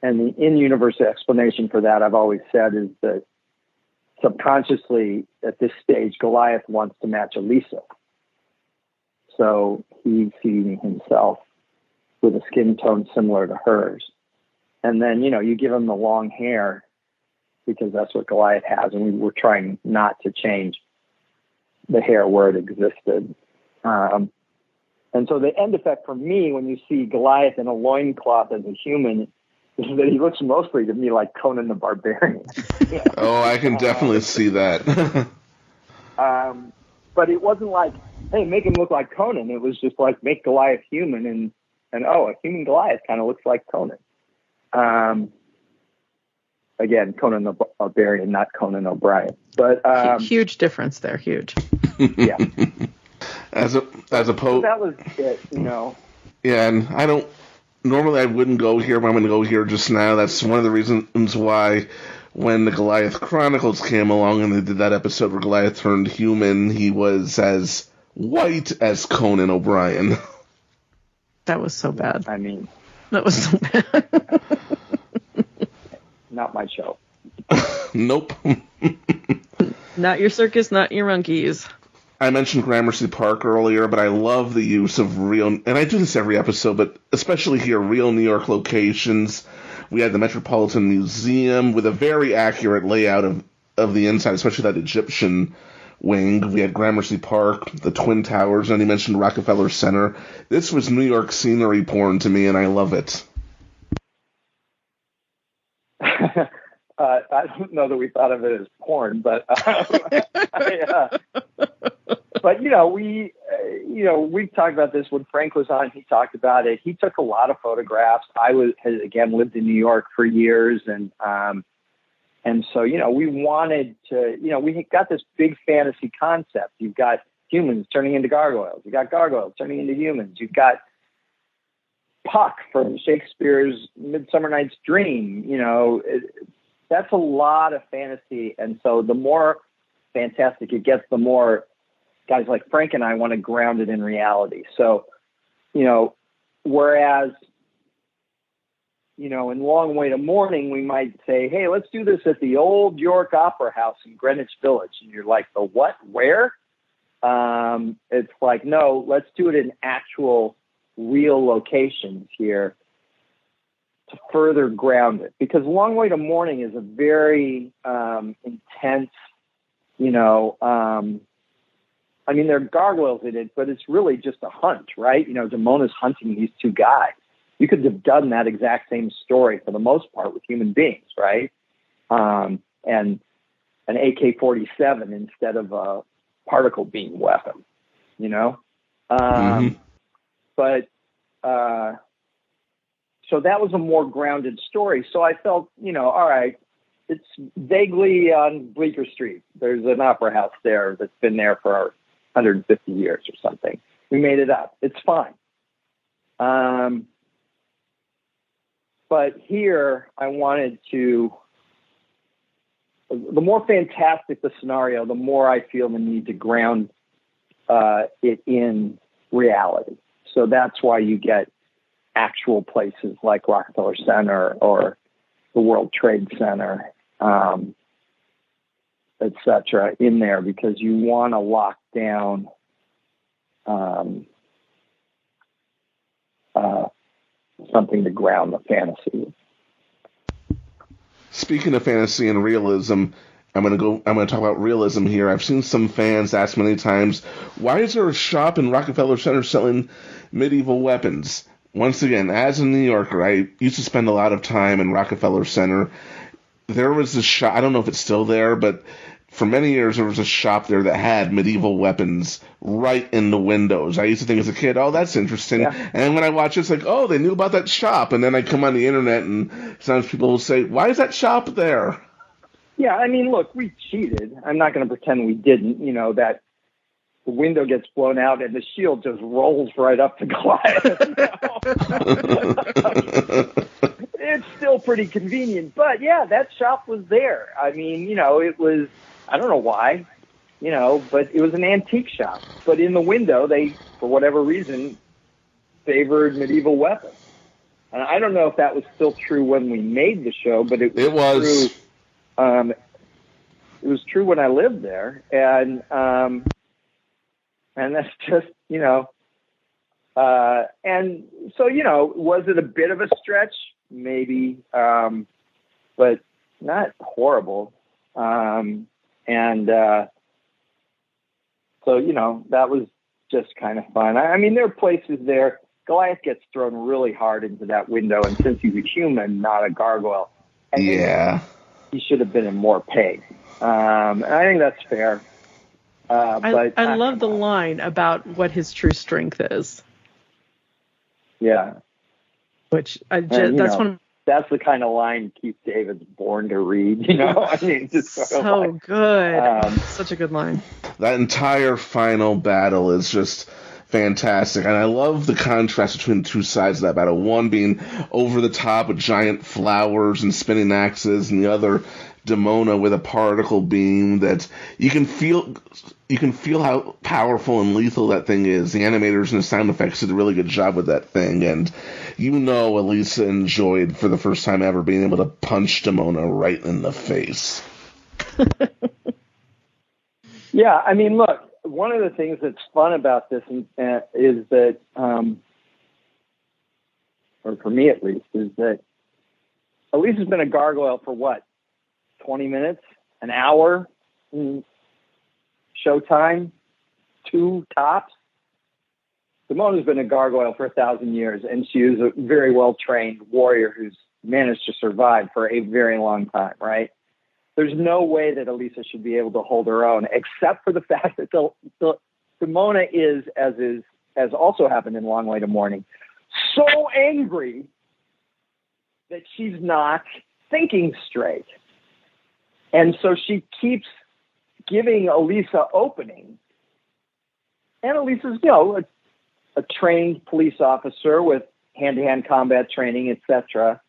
the in-universe explanation for that, I've always said, is that subconsciously at this stage, Goliath wants to match Elisa. So he's seeing himself with a skin tone similar to hers. And then, you give him the long hair because that's what Goliath has. And we were trying not to change the hair where it existed. And so the end effect for me, when you see Goliath in a loincloth as a human, is that he looks mostly to me like Conan the Barbarian. Oh, I can definitely see that. but it wasn't like, hey, make him look like Conan. It was just like, make Goliath human, and a human Goliath kind of looks like Conan. Again, Conan the Barbarian, not Conan O'Brien. But huge difference there. Huge. Yeah. As a poet, so that was it. Yeah, and I don't. Normally, I wouldn't go here, but I'm going to go here just now. That's one of the reasons why, when the Goliath Chronicles came along and they did that episode where Goliath turned human, he was as white as Conan O'Brien. That was so bad. I mean, that was so bad. Not my show. Nope. Not your circus, not your monkeys. I mentioned Gramercy Park earlier, but I love the use of real, and I do this every episode, but especially here, real New York locations. We had the Metropolitan Museum with a very accurate layout of the inside, especially that Egyptian wing. We had Gramercy Park, the Twin Towers, and you mentioned Rockefeller Center. This was New York scenery porn to me, and I love it. I don't know that we thought of it as porn, but we've talked about this when Frank was on. He talked about it. He took a lot of photographs. I had lived in New York for years, and so we wanted to. We got this big fantasy concept. You've got humans turning into gargoyles. You've got gargoyles turning into humans. You've got Puck from Shakespeare's Midsummer Night's Dream. That's a lot of fantasy. And so the more fantastic it gets, the more guys like Frank and I want to ground it in reality. So, whereas, in Long Way to Morning, we might say, hey, let's do this at the old York Opera House in Greenwich Village. And you're like, the what? Where? It's like, no, let's do it in actual real locations here to further ground it, because Long Way to Morning is a very intense, there are gargoyles in it, but it's really just a hunt, right? Damona's hunting these two guys. You could have done that exact same story for the most part with human beings, right? And an AK-47 instead of a particle beam weapon, But so that was a more grounded story. So I felt, all right, it's vaguely on Bleecker Street. There's an opera house there that's been there for 150 years or something. We made it up. It's fine. But here I wanted to, the more fantastic the scenario, the more I feel the need to ground it in reality. So that's why you get actual places like Rockefeller Center or the World Trade Center, et cetera, in there, because you want to lock down something to ground the fantasy. Speaking of fantasy and realism, I'm going to talk about realism here. I've seen some fans ask many times, why is there a shop in Rockefeller Center selling medieval weapons? Once again, as a New Yorker, I used to spend a lot of time in Rockefeller Center. There was a shop, I don't know if it's still there, but for many years there was a shop there that had medieval weapons right in the windows. I used to think as a kid, oh, that's interesting. Yeah. And when I watch it, it's like, oh, they knew about that shop. And then I come on the internet and sometimes people will say, why is that shop there? Yeah, look, we cheated. I'm not going to pretend we didn't, that the window gets blown out and the shield just rolls right up to Goliath. It's still pretty convenient. But, yeah, that shop was there. It was, I don't know why, but it was an antique shop. But in the window, they, for whatever reason, favored medieval weapons. And I don't know if that was still true when we made the show, but it was true. It was true when I lived there. And that's just, and so, was it a bit of a stretch? Maybe, but not horrible. So, that was just kind of fun. There are places there. Goliath gets thrown really hard into that window, and since he's a human, not a gargoyle, he should have been in more pain. And I think that's fair. I love the line about what his true strength is. Yeah. Which that's the kind of line Keith David's born to read, I mean, just so good. Such a good line. That entire final battle is just fantastic, and I love the contrast between the two sides of that battle. One being over the top with giant flowers and spinning axes, and the other Demona with a particle beam that you can feel how powerful and lethal that thing is. The animators and the sound effects did a really good job with that thing, and Elisa enjoyed for the first time ever being able to punch Demona right in the face. Yeah, I mean, look, one of the things that's fun about this is that, or for me at least, is that Elisa's been a gargoyle for what, 20 minutes, an hour, showtime, 2 tops. Demona's been a gargoyle for 1,000 years, and she is a very well-trained warrior who's managed to survive for a very long time, right? There's no way that Elisa should be able to hold her own, except for the fact that Demona is, as also happened in Long Way to Morning, so angry that she's not thinking straight. And so she keeps giving Elisa openings. And Elisa's, a trained police officer with hand-to-hand combat training, etc.,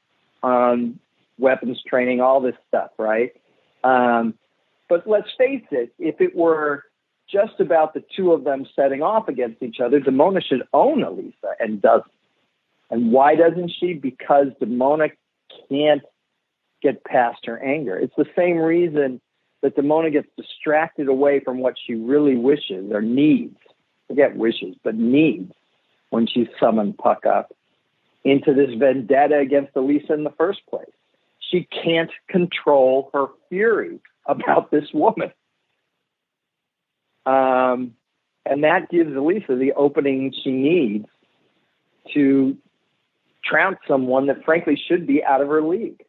weapons training, all this stuff, right? But let's face it, if it were just about the two of them setting off against each other, Demona should own Elisa and doesn't. And why doesn't she? Because Demona can't get past her anger. It's the same reason that Demona gets distracted away from what she really wishes or needs. Forget wishes, but needs when she's summoned Puck up into this vendetta against Elisa in the first place. She can't control her fury about this woman. And that gives Elisa the opening she needs to trounce someone that frankly should be out of her league.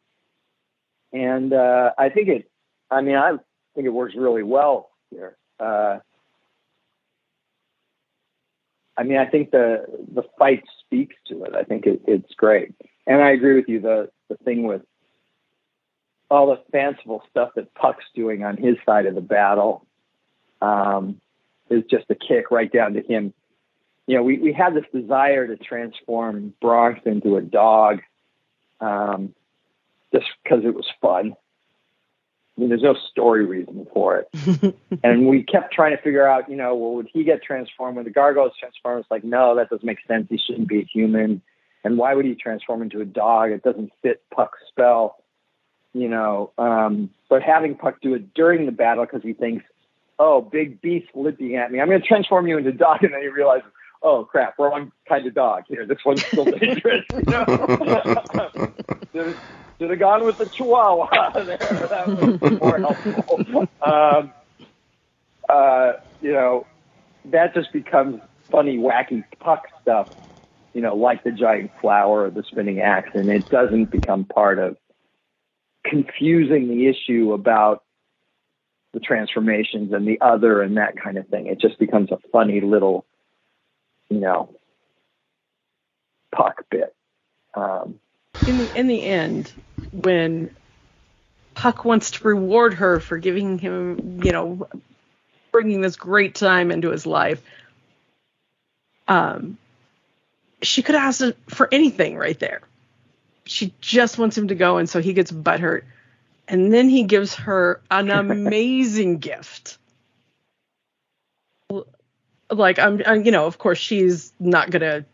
And I think it works really well here. I think the fight speaks to it. I think it's great. And I agree with you. The thing with all the fanciful stuff that Puck's doing on his side of the battle is just a kick right down to him. We had this desire to transform Bronx into a dog just because it was fun. There's no story reason for it. And we kept trying to figure out, would he get transformed? When the gargoyles transform, it's like, no, that doesn't make sense. He shouldn't be a human. And why would he transform into a dog? It doesn't fit Puck's spell. But having Puck do it during the battle because he thinks, oh, big beast lipping at me, I'm going to transform you into a dog, and then he realizes, oh crap, wrong kind of dog here. This one's still dangerous. Should have gone with the Chihuahua there. That was more helpful. That just becomes funny, wacky Puck stuff. Like the giant flower or the spinning axe, and it doesn't become part of confusing the issue about the transformations and the other and that kind of thing. It just becomes a funny little, Puck bit. In the end, when Puck wants to reward her for giving him, bringing this great time into his life, she could have asked for anything right there. She just wants him to go, and so he gets butthurt. And then he gives her an amazing gift. Like, I'm of course, she's not going to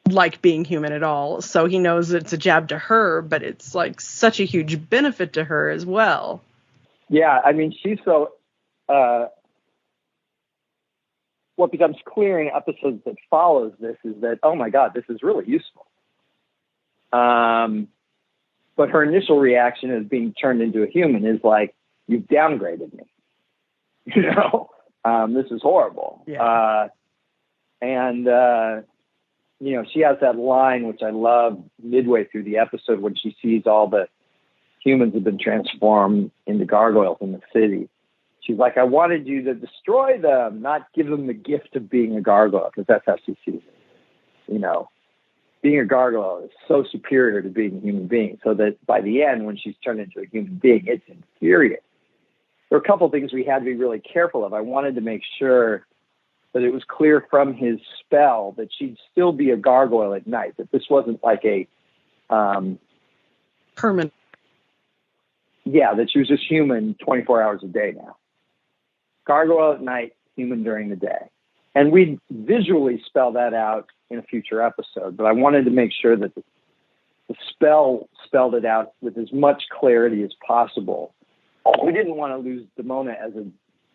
like being human at all. So he knows it's a jab to her, but it's like such a huge benefit to her as well. Yeah, she's so... what becomes clear in episodes that follows this is that, oh my God, this is really useful. But her initial reaction as being turned into a human is like, you've downgraded me. This is horrible. Yeah. She has that line, which I love, midway through the episode when she sees all the humans have been transformed into gargoyles in the city. she's like, I wanted you to destroy them, not give them the gift of being a gargoyle, because that's how she sees it. You know, being a gargoyle is so superior to being a human being, so that by the end, when she's turned into a human being, it's infuriating. There were a couple of things we had to be really careful of. I wanted to make sure that it was clear from his spell that she'd still be a gargoyle at night, that this wasn't like a permanent. Yeah, that she was just human 24 hours a day now. Gargoyle at night, human during the day. And we visually spell that out in a future episode, but I wanted to make sure that the spell spelled it out with as much clarity as possible. We didn't want to lose Demona as a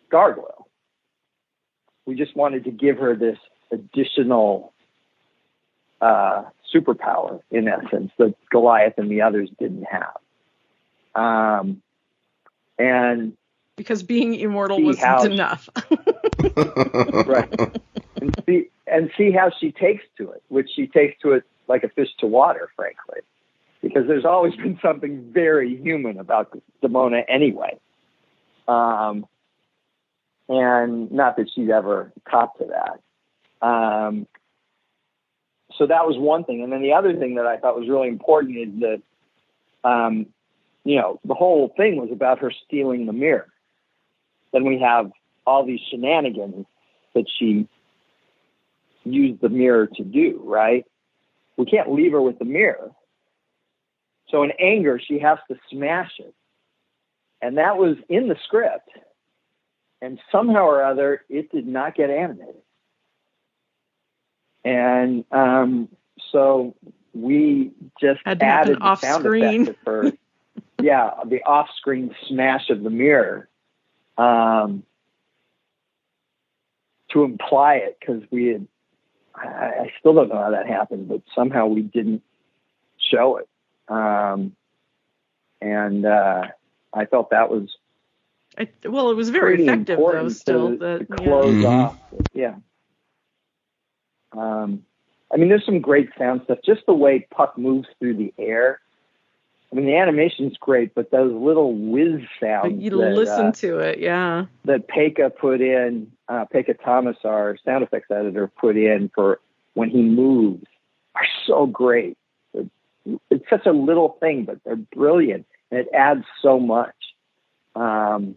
gargoyle. We just wanted to give her this additional superpower, in essence, that Goliath and the others didn't have. And because being immortal wasn't enough. Right. And see how she takes to it, which she takes to it like a fish to water, frankly, because there's always been something very human about Demona anyway. And not that she'd ever copped to that. So that was one thing. And then the other thing that I thought was really important is that, the whole thing was about her stealing the mirror. Then we have all these shenanigans that she used the mirror to do, right? We can't leave her with the mirror. So in anger, she has to smash it. And that was in the script. And somehow or other, it did not get animated. And so we just added the sound effect of her. Yeah, the off-screen smash of the mirror to imply it, because we had, I still don't know how that happened, but somehow we didn't show it. And I felt that was it was very effective, though, still. To close off. Yeah. There's some great sound stuff. Just the way Puck moves through the air. The animation's great, but those little whiz sounds. You listen to it, yeah. That Pekka put in, Pekka Thomas, our sound effects editor, put in for when he moves are so great. It's such a little thing, but they're brilliant, and it adds so much. I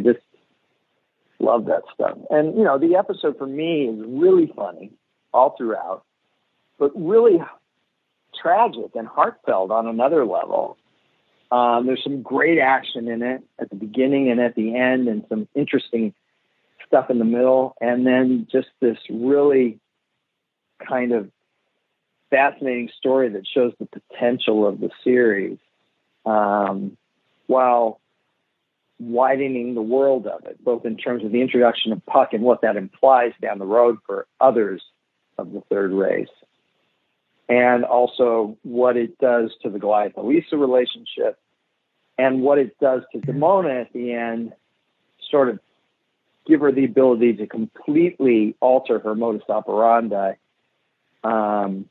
just love that stuff. And, the episode for me is really funny all throughout, but really tragic and heartfelt on another level. There's some great action in it at the beginning and at the end, and some interesting stuff in the middle. And then just this really kind of fascinating story that shows the potential of the series, while widening the world of it, both in terms of the introduction of Puck and what that implies down the road for others of the third race, and also what it does to the Goliath-Elisa relationship, and what it does to Demona at the end, sort of give her the ability to completely alter her modus operandi, and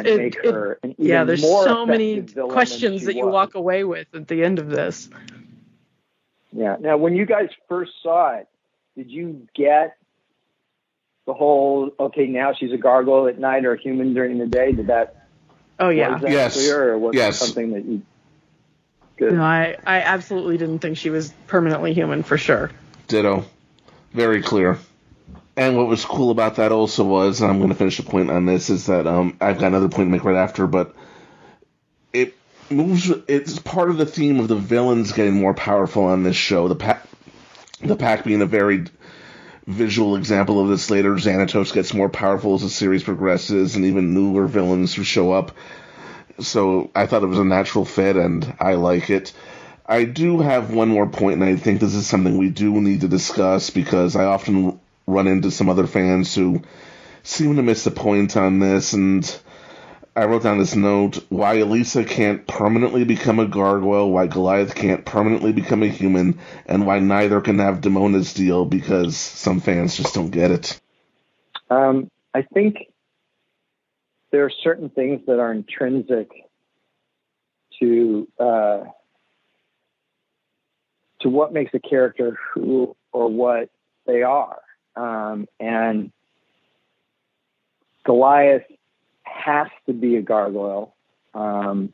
make her an even there's more so many effective villain questions than that she you was. walk away with at the end of this. Yeah. Now, when you guys first saw it, did you get the whole, okay, now she's a gargoyle at night or a human during the day? Did that? Oh, yeah. Was that Yes. clear, or was it Yes. something that you? Good. No, I absolutely didn't think she was permanently human, for sure. Ditto. Very clear. And what was cool about that also was, and I'm going to finish the point on this, is that I've got another point to make right after, but it's part of the theme of the villains getting more powerful on this show. The pack being a very visual example of this later. Xanatos gets more powerful as the series progresses, and even newer villains who show up. So I thought it was a natural fit, and I like it. I do have one more point, and I think this is something we do need to discuss, because I often run into some other fans who seem to miss the point on this, and I wrote down this note: why Elisa can't permanently become a gargoyle, why Goliath can't permanently become a human, and why neither can have Demona's deal, because some fans just don't get it. I think there are certain things that are intrinsic to to what makes a character who or what they are. And Goliath has to be a gargoyle, and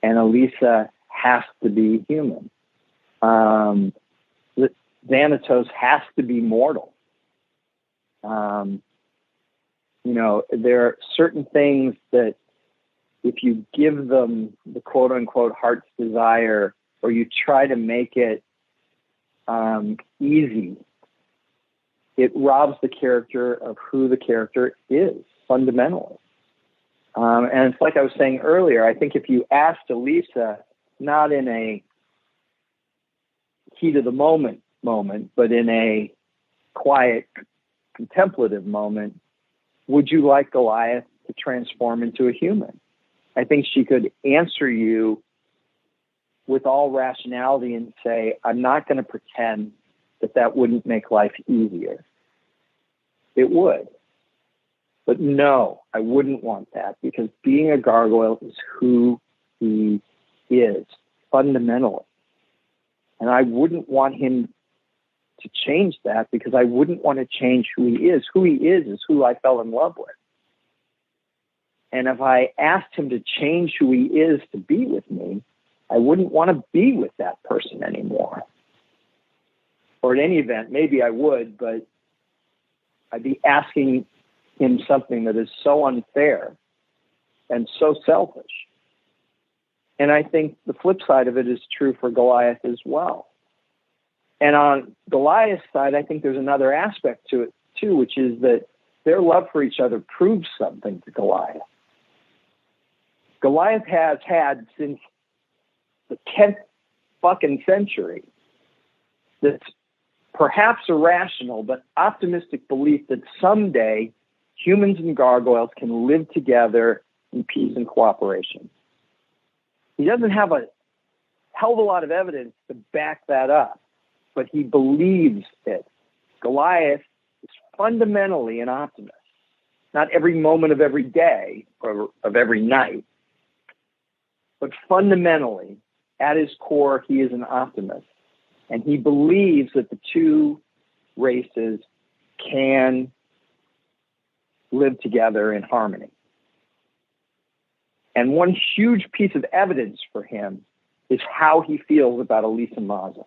Elisa has to be human. Thanatos has to be mortal. There are certain things that if you give them the quote unquote heart's desire, or you try to make it easy, it robs the character of who the character is fundamentally. And it's like I was saying earlier, I think if you asked Elisa, not in a heat of the moment, but in a quiet, contemplative moment, would you like Goliath to transform into a human? I think she could answer you with all rationality and say, I'm not going to pretend that wouldn't make life easier. It would. But no, I wouldn't want that, because being a gargoyle is who he is fundamentally. And I wouldn't want him to change that, because I wouldn't want to change who he is. Who he is who I fell in love with. And if I asked him to change who he is to be with me, I wouldn't want to be with that person anymore. Or in any event, maybe I would, but I'd be asking him something that is so unfair and so selfish. And I think the flip side of it is true for Goliath as well. And on Goliath's side, I think there's another aspect to it too, which is that their love for each other proves something to Goliath. Goliath has had since the 10th fucking century this perhaps irrational but optimistic belief that someday humans and gargoyles can live together in peace and cooperation. He doesn't have a hell of a lot of evidence to back that up, but he believes it. Goliath is fundamentally an optimist. Not every moment of every day or of every night, but fundamentally, at his core, he is an optimist. And he believes that the two races can live together in harmony. And one huge piece of evidence for him is how he feels about Elisa Maza.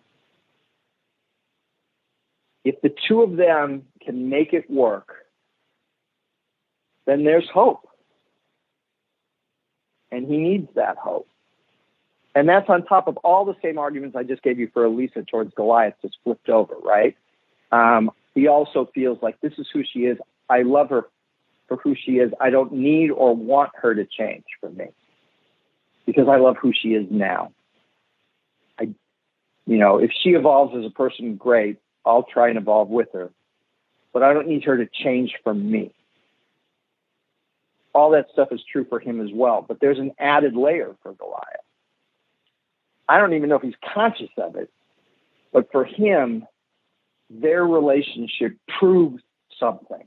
If the two of them can make it work, then there's hope. And he needs that hope. And that's on top of all the same arguments I just gave you for Elisa towards Goliath, just flipped over, right? He also feels like this is who she is. I love her for who she is. I don't need or want her to change for me, because I love who she is now. If she evolves as a person, great. I'll try and evolve with her. But I don't need her to change for me. All that stuff is true for him as well. But there's an added layer for Goliath. I don't even know if he's conscious of it. But for him, their relationship proved something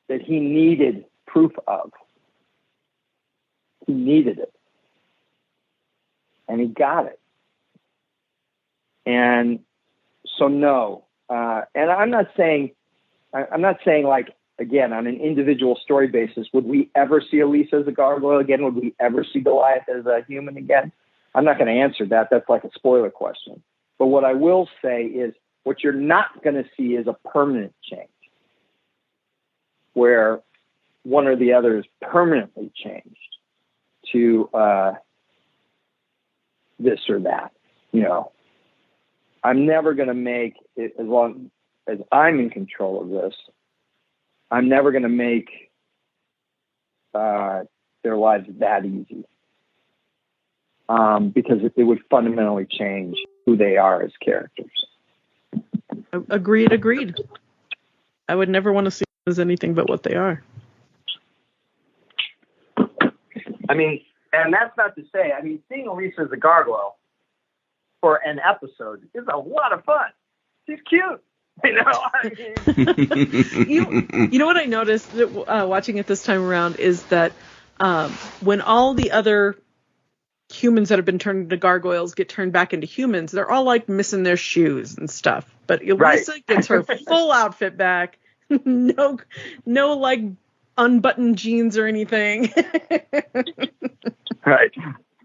that he needed proof of. He needed it. And he got it. And so no. And I'm not saying like, again, on an individual story basis, would we ever see Elisa as a gargoyle again? Would we ever see Goliath as a human again? I'm not going to answer that. That's like a spoiler question. But what I will say is what you're not going to see is a permanent change where one or the other is permanently changed to this or that. I'm never going to make it, as long as I'm in control of this, I'm never going to make their lives that easy, because it would fundamentally change who they are as characters. Agreed. I would never want to see them as anything but what they are. I mean, and that's not to say, seeing Elisa as a gargoyle for an episode is a lot of fun. She's cute. You know what I noticed watching it this time around is that when all the other humans that have been turned into gargoyles get turned back into humans, they're all like missing their shoes and stuff. But Elisa gets her full outfit back. No like unbuttoned jeans or anything. Right.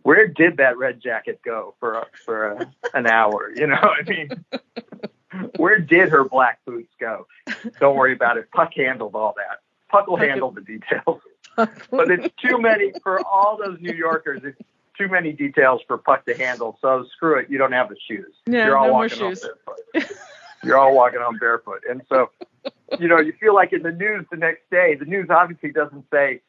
Where did that red jacket go for an hour? You know, I mean, where did her black boots go? Don't worry about it. Puck handled all that. Puck will handle the details. But it's too many for all those New Yorkers. It's too many details for Puck to handle. So screw it. You don't have the shoes. Yeah, You're all no more walking shoes. on barefoot. You're all walking on barefoot. And so, you know, you feel like in the news the next day, the news obviously doesn't say,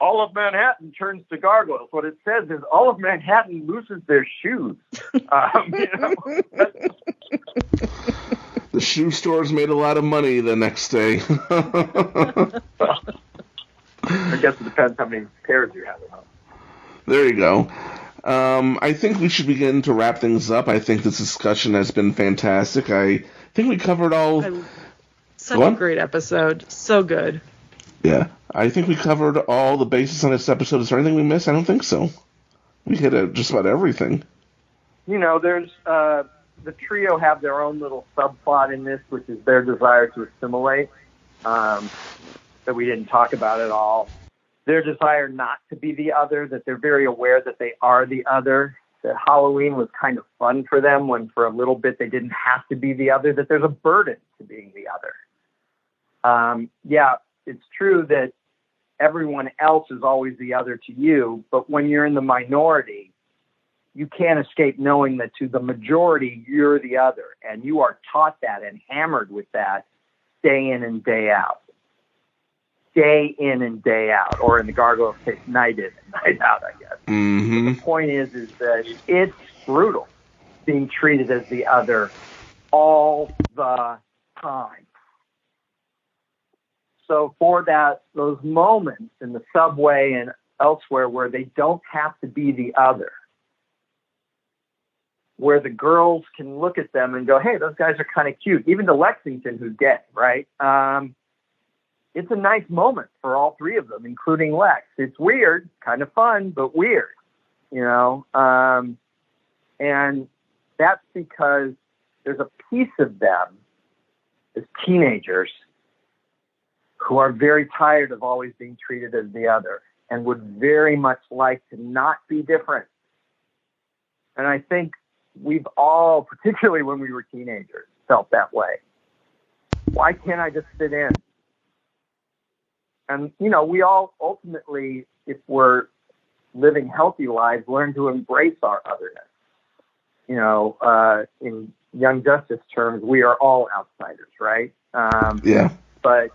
all of Manhattan turns to gargoyles. What it says is all of Manhattan loses their shoes. You know? The shoe stores made a lot of money the next day. Well, I guess it depends how many pairs you have at home. There you go. I think we should begin to wrap things up. I think this discussion has been fantastic. I think we covered all... Such a great episode. So good. Yeah. I think we covered all the bases on this episode. Is there anything we missed? I don't think so. We hit just about everything. You know, there's... the trio have their own little subplot in this, which is their desire to assimilate, that we didn't talk about at all. Their desire not to be the other, that they're very aware that they are the other, that Halloween was kind of fun for them when for a little bit they didn't have to be the other, that there's a burden to being the other. Yeah, it's true that everyone else is always the other to you, but when you're in the minority, you can't escape knowing that to the majority, you're the other. And you are taught that and hammered with that day in and day out. Day in and day out. Or in the Gargoyles case, night in and night out, I guess. Mm-hmm. The point is that it's brutal being treated as the other all the time. So for those moments in the subway and elsewhere where they don't have to be the other, where the girls can look at them and go, hey, those guys are kind of cute. Even to Lexington, who's gay, right? It's a nice moment for all three of them, including Lex. It's weird, kind of fun, but weird, you know? And that's because there's a piece of them as teenagers who are very tired of always being treated as the other and would very much like to not be different. And I think we've all, particularly when we were teenagers, felt that way. Why can't I just fit in? And, you know, we all ultimately, if we're living healthy lives, learn to embrace our otherness. You know, in Young Justice terms, we are all outsiders, right? Yeah. But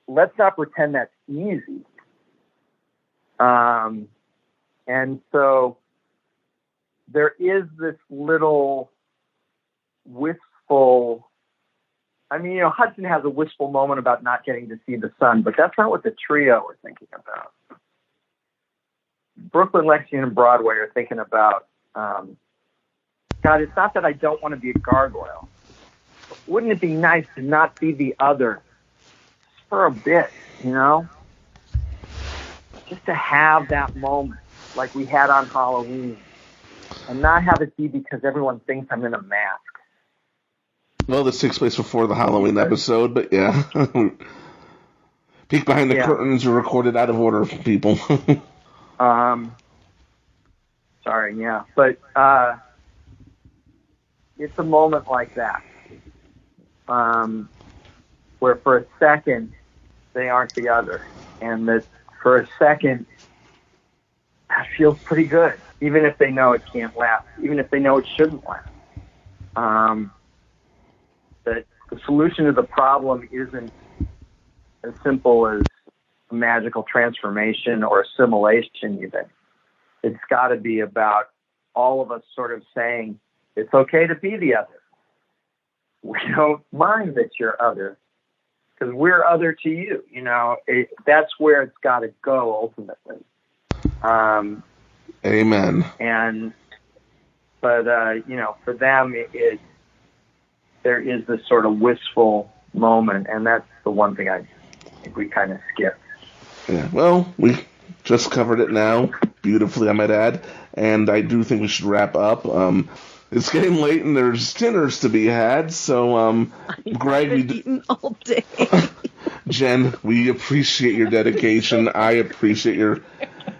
let's not pretend that's easy. And so there is this little wistful, I mean, you know, Hudson has a wistful moment about not getting to see the sun, but that's not what the trio are thinking about. Brooklyn, Lexington, and Broadway are thinking about, God, it's not that I don't want to be a gargoyle. But wouldn't it be nice to not be the other for a bit, you know? Just to have that moment like we had on Halloween and not have it be because everyone thinks I'm in a mask. Well, this takes place before the Halloween episode, but yeah. Peek behind the curtains are recorded out of order, people. Sorry, yeah. But it's a moment like that where for a second they aren't the other. And that for a second that feels pretty good, even if they know it can't last, even if they know it shouldn't last. That the solution to the problem isn't as simple as a magical transformation or assimilation even. It's got to be about all of us sort of saying, it's okay to be the other. We don't mind that you're other because we're other to you. You know, that's where it's got to go ultimately. Amen. But you know, for them, there is this sort of wistful moment, and that's the one thing I think we kind of skipped. Yeah. Well, we just covered it now, beautifully, I might add, and I do think we should wrap up. It's getting late and there's dinners to be had, so, Greg, I've been eating all day. Jen, we appreciate your dedication. I appreciate your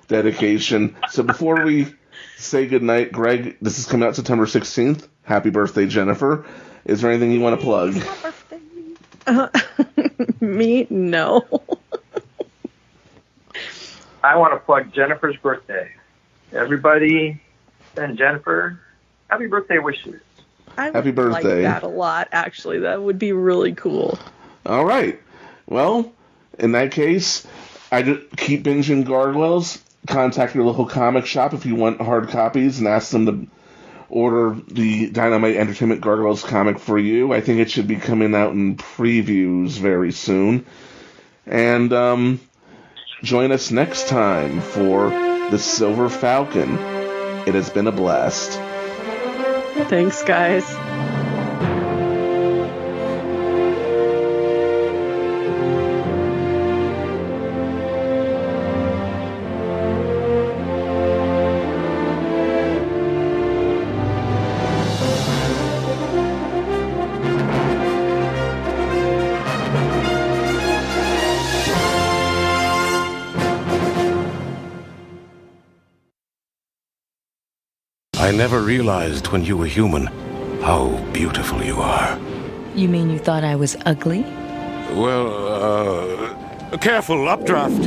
dedication. So before we say goodnight, Greg, this is coming out September 16th. Happy birthday, Jennifer. Is there anything you want to plug? Me? No. I want to plug Jennifer's birthday. Everybody send Jennifer happy birthday wishes. I Happy would birthday. like that a lot, actually. That would be really cool. All right. Well, in that case, I just keep binging Gargoyles. Contact your local comic shop if you want hard copies and ask them to order the Dynamite Entertainment Gargoyles comic for you. I think it should be coming out in previews very soon. And join us next time for The Silver Falcon. It has been a blast. Thanks, guys. I never realized when you were human how beautiful you are. You mean you thought I was ugly? Well, careful, updraft.